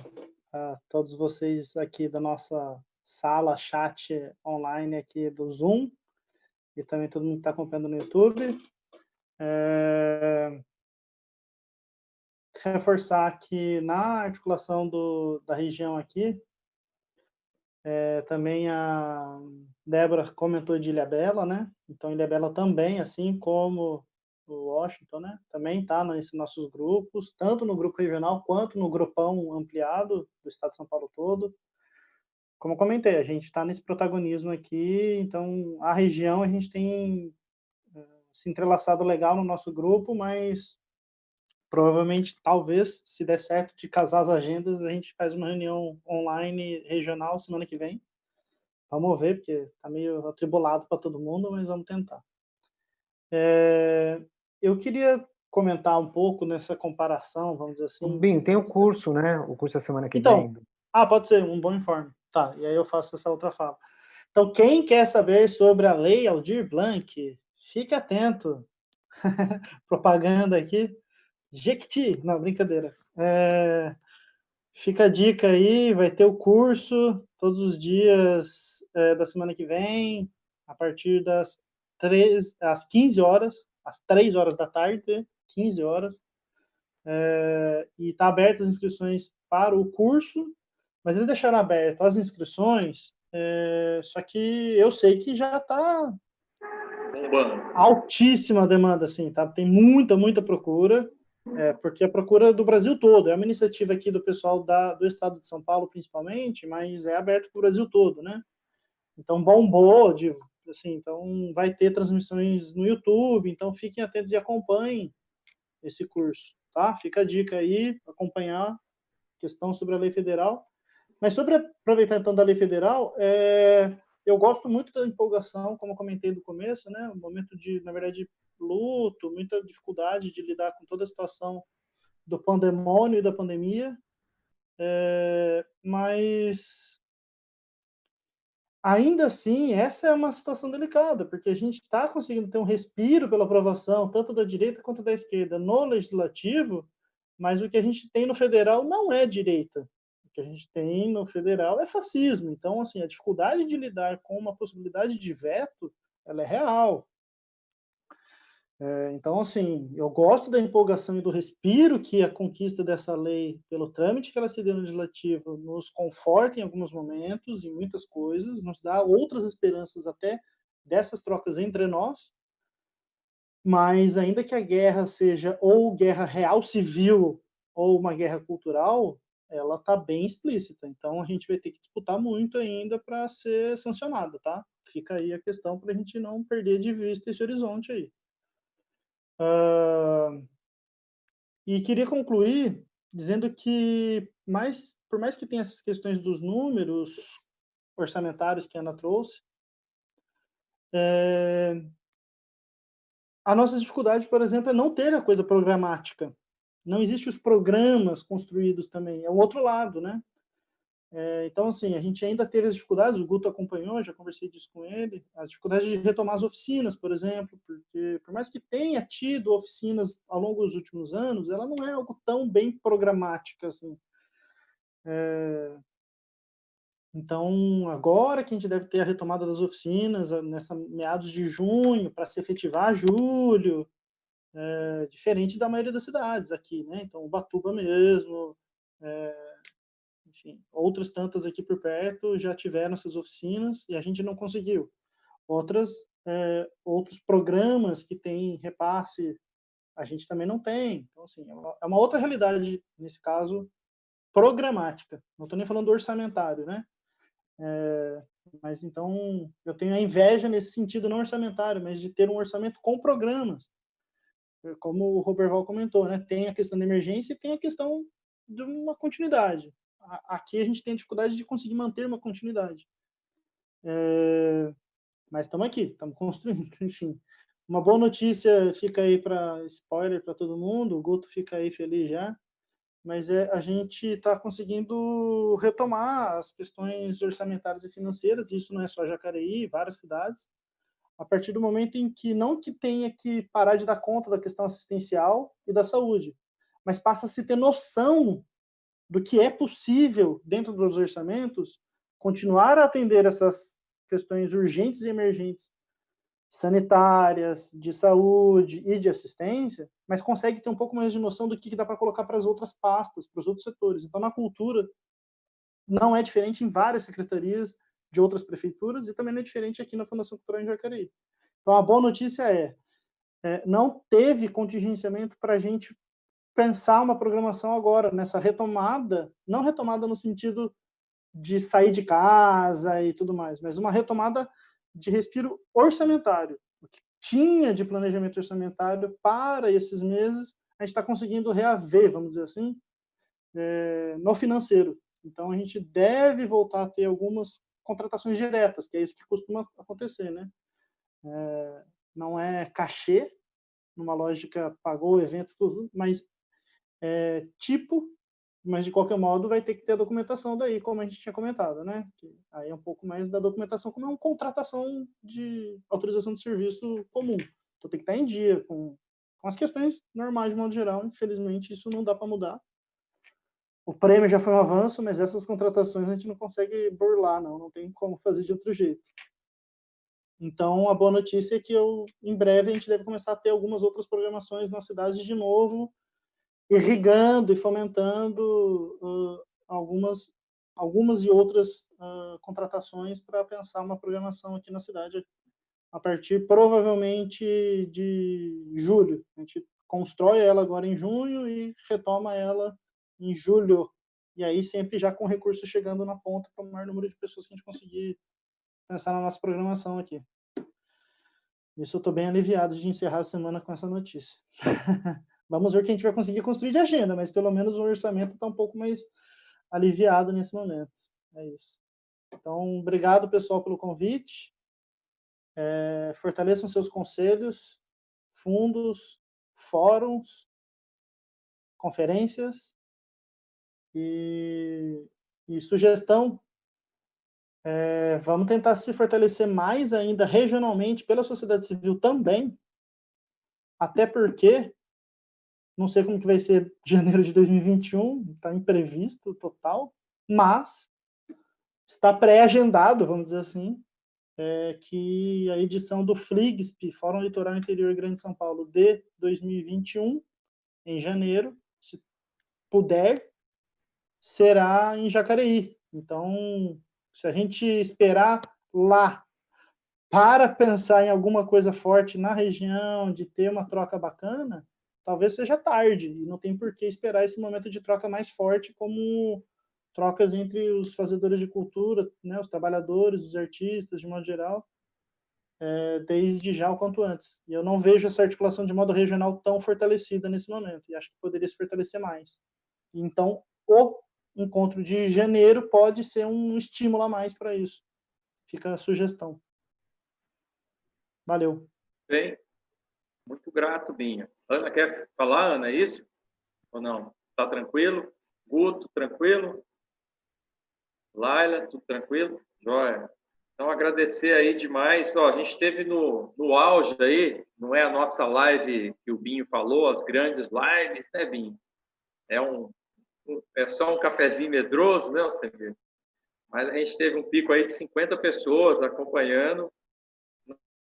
a todos vocês aqui da nossa sala, chat online aqui do Zoom, e também todo mundo que está acompanhando no YouTube. Reforçar que na articulação da região aqui, também a Débora comentou de Ilhabela, né? Então, Ilhabela também, assim como o Washington, né? Também está nesses nossos grupos, tanto no grupo regional quanto no grupão ampliado do Estado de São Paulo todo. Como eu comentei, a gente está nesse protagonismo aqui, então a região a gente tem se entrelaçado legal no nosso grupo, mas provavelmente, talvez, se der certo de casar as agendas, a gente faz uma reunião online regional semana que vem. Vamos ver, porque está meio atribulado para todo mundo, mas vamos tentar. Eu queria comentar um pouco nessa comparação, vamos dizer assim. Binho, tem o curso, né? O curso da semana que então, vem. Pode ser, um bom informe. Tá, e aí eu faço essa outra fala. Então, quem quer saber sobre a Lei Aldir Blanc, fique atento. Propaganda aqui. Jequiti, não, brincadeira. Fica a dica aí, vai ter o curso todos os dias da semana que vem, a partir às 15 horas, às 3 horas da tarde, 15 horas. E está abertas as inscrições para o curso, mas eles deixaram aberto as inscrições, só que eu sei que já está altíssima a demanda, assim, tá? Tem muita procura, porque a procura do Brasil todo, é uma iniciativa aqui do pessoal do estado de São Paulo, principalmente, mas é aberto para o Brasil todo, né? Então, bombou, assim, então vai ter transmissões no YouTube, então fiquem atentos e acompanhem esse curso, tá? Fica a dica aí, acompanhar questão sobre a lei federal. Mas sobre aproveitar, então, da lei federal, eu gosto muito da empolgação, como eu comentei no começo, né? Um momento de, na verdade, luto, muita dificuldade de lidar com toda a situação do pandemônio e da pandemia, mas ainda assim, essa é uma situação delicada, porque a gente está conseguindo ter um respiro pela aprovação, tanto da direita quanto da esquerda, no legislativo, mas o que a gente tem no federal não é direita. O que a gente tem no federal é fascismo. Então, assim, a dificuldade de lidar com uma possibilidade de veto, ela é real. Então, assim, eu gosto da empolgação e do respiro que a conquista dessa lei, pelo trâmite que ela se deu no legislativo, nos conforta em alguns momentos, em muitas coisas, nos dá outras esperanças até dessas trocas entre nós, mas ainda que a guerra seja ou guerra real civil ou uma guerra cultural, ela está bem explícita. Então, a gente vai ter que disputar muito ainda para ser sancionada, tá? Fica aí a questão para a gente não perder de vista esse horizonte aí. E queria concluir dizendo que, por mais que tenha essas questões dos números orçamentários que a Ana trouxe, a nossa dificuldade, por exemplo, é não ter a coisa programática. Não existem os programas construídos também. É o outro lado, né? Então, assim, a gente ainda teve as dificuldades, o Guto acompanhou, já conversei disso com ele, as dificuldades de retomar as oficinas, por exemplo, porque por mais que tenha tido oficinas ao longo dos últimos anos, ela não é algo tão bem programática, assim. Então, agora que a gente deve ter a retomada das oficinas, nessa meados de junho, para se efetivar julho, diferente da maioria das cidades aqui, né? Então, Ubatuba mesmo, enfim, outras tantas aqui por perto já tiveram essas oficinas e a gente não conseguiu. Outros programas que têm repasse, a gente também não tem. Então, assim, é uma outra realidade, nesse caso, programática. Não estou nem falando do orçamentário, né? Mas, então, eu tenho a inveja nesse sentido, não orçamentário, mas de ter um orçamento com programas. Como o Roberval comentou, né? Tem a questão da emergência e tem a questão de uma continuidade. Aqui a gente tem dificuldade de conseguir manter uma continuidade. Mas estamos aqui, estamos construindo, enfim. Uma boa notícia fica aí para spoiler para todo mundo, o Guto fica aí feliz já, mas a gente está conseguindo retomar as questões orçamentárias e financeiras, isso não é só Jacareí, várias cidades, a partir do momento em que não que tenha que parar de dar conta da questão assistencial e da saúde, mas passa a se ter noção do que é possível, dentro dos orçamentos, continuar a atender essas questões urgentes e emergentes sanitárias, de saúde e de assistência, mas consegue ter um pouco mais de noção do que dá para colocar para as outras pastas, para os outros setores. Então, na cultura, não é diferente em várias secretarias de outras prefeituras e também não é diferente aqui na Fundação Cultural em Jacareí. Então, a boa notícia não teve contingenciamento para a gente pensar uma programação agora, nessa retomada, não retomada no sentido de sair de casa e tudo mais, mas uma retomada de respiro orçamentário. O que tinha de planejamento orçamentário para esses meses, a gente está conseguindo reaver, vamos dizer assim, no financeiro. Então, a gente deve voltar a ter algumas contratações diretas, que é isso que costuma acontecer, né? Não é cachê, numa lógica pagou o evento, tudo, mas mas de qualquer modo vai ter que ter a documentação daí, como a gente tinha comentado, né? Que aí é um pouco mais da documentação, como é uma contratação de autorização de serviço comum. Então tem que estar em dia com as questões normais de modo geral. Infelizmente, isso não dá para mudar. O prêmio já foi um avanço, mas essas contratações a gente não consegue burlar, não tem como fazer de outro jeito. Então, a boa notícia é que em breve a gente deve começar a ter algumas outras programações nas cidades de novo, irrigando e fomentando algumas e outras contratações para pensar uma programação aqui na cidade a partir, provavelmente, de julho. A gente constrói ela agora em junho e retoma ela em julho. E aí sempre já com recursos chegando na ponta para o maior número de pessoas que a gente conseguir pensar na nossa programação aqui. Isso eu estou bem aliviado de encerrar a semana com essa notícia. Vamos ver o que a gente vai conseguir construir de agenda, mas pelo menos o orçamento está um pouco mais aliviado nesse momento. É isso. Então, obrigado, pessoal, pelo convite. Fortaleçam seus conselhos, fundos, fóruns, conferências e sugestão. Vamos tentar se fortalecer mais ainda regionalmente pela sociedade civil também, até porque não sei como que vai ser janeiro de 2021, está imprevisto total, mas está pré-agendado, vamos dizer assim, que a edição do FLIGSP, Fórum Litoral Interior Grande de São Paulo, de 2021, em janeiro, se puder, será em Jacareí. Então, se a gente esperar lá para pensar em alguma coisa forte na região, de ter uma troca bacana, talvez seja tarde, e não tem por que esperar esse momento de troca mais forte, como trocas entre os fazedores de cultura, né, os trabalhadores, os artistas, de modo geral, desde já o quanto antes. E eu não vejo essa articulação de modo regional tão fortalecida nesse momento, e acho que poderia se fortalecer mais. Então, o encontro de janeiro pode ser um estímulo a mais para isso. Fica a sugestão. Valeu. Bem, muito grato, Binha. Ana, quer falar, Ana, é isso? Ou não? Tá tranquilo? Guto, tranquilo? Laila, tudo tranquilo? Joia. Então, agradecer aí demais. Ó, a gente esteve no auge aí, não é a nossa live que o Binho falou, as grandes lives, né, Binho? É só um cafezinho medroso, né, você vê? Mas a gente teve um pico aí de 50 pessoas acompanhando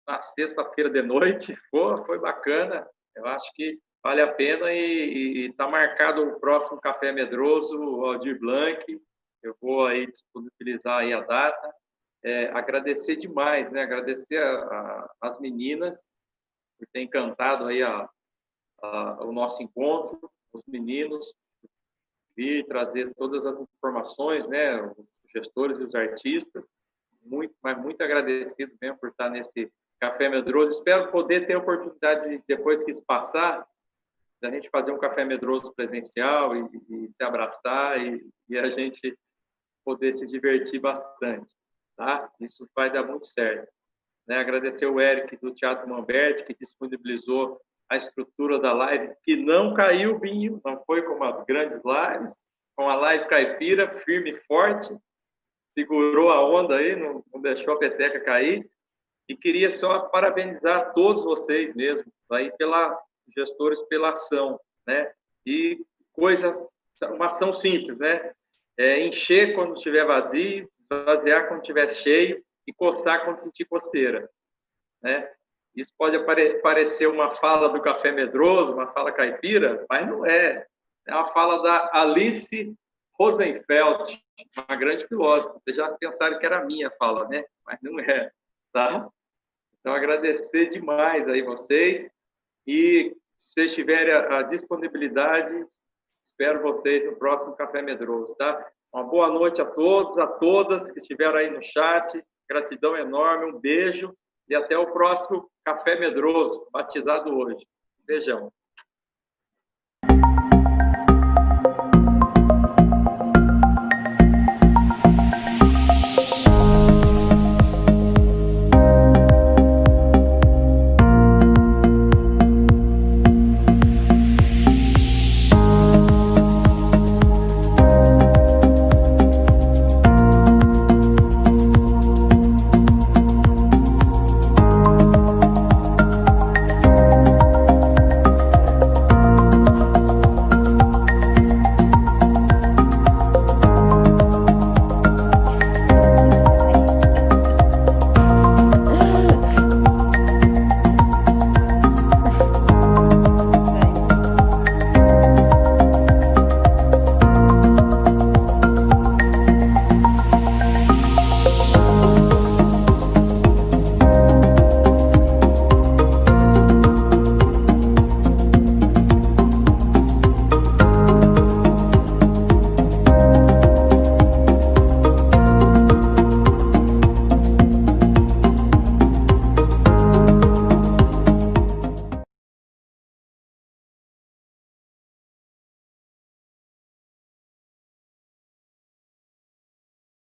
na sexta-feira de noite. Pô, foi bacana. Eu acho que vale a pena e está marcado o próximo Café Medroso, o Aldir Blanc. Eu vou aí disponibilizar aí a data. Agradecer demais, né? Agradecer as meninas por ter encantado aí o nosso encontro, os meninos, vir trazer todas as informações, né? Os gestores e os artistas. Mas muito agradecido mesmo por estar nesse Café Medroso. Espero poder ter a oportunidade, depois que isso passar, da gente fazer um Café Medroso presencial e se abraçar e a gente poder se divertir bastante, tá? Isso vai dar muito certo. Né? Agradecer o Eric do Teatro Mamberti, que disponibilizou a estrutura da live, que não caiu, Binho, não foi como as grandes lives, com a live caipira, firme e forte, segurou a onda aí, não deixou a peteca cair. E queria só parabenizar todos vocês mesmo, aí gestores pela ação, né? E uma ação simples, né? Encher quando estiver vazio, esvaziar quando estiver cheio e coçar quando sentir coceira, né? Isso pode parecer uma fala do Café Medroso, uma fala caipira, mas não é. É uma fala da Alice Rosenfeld, uma grande filósofa. Vocês já pensaram que era a minha fala, né? Mas não é, tá? Então, agradecer demais aí vocês e, se vocês tiverem a disponibilidade, espero vocês no próximo Café Medroso, tá? Uma boa noite a todos, a todas que estiveram aí no chat. Gratidão enorme, um beijo e até o próximo Café Medroso, batizado hoje. Beijão.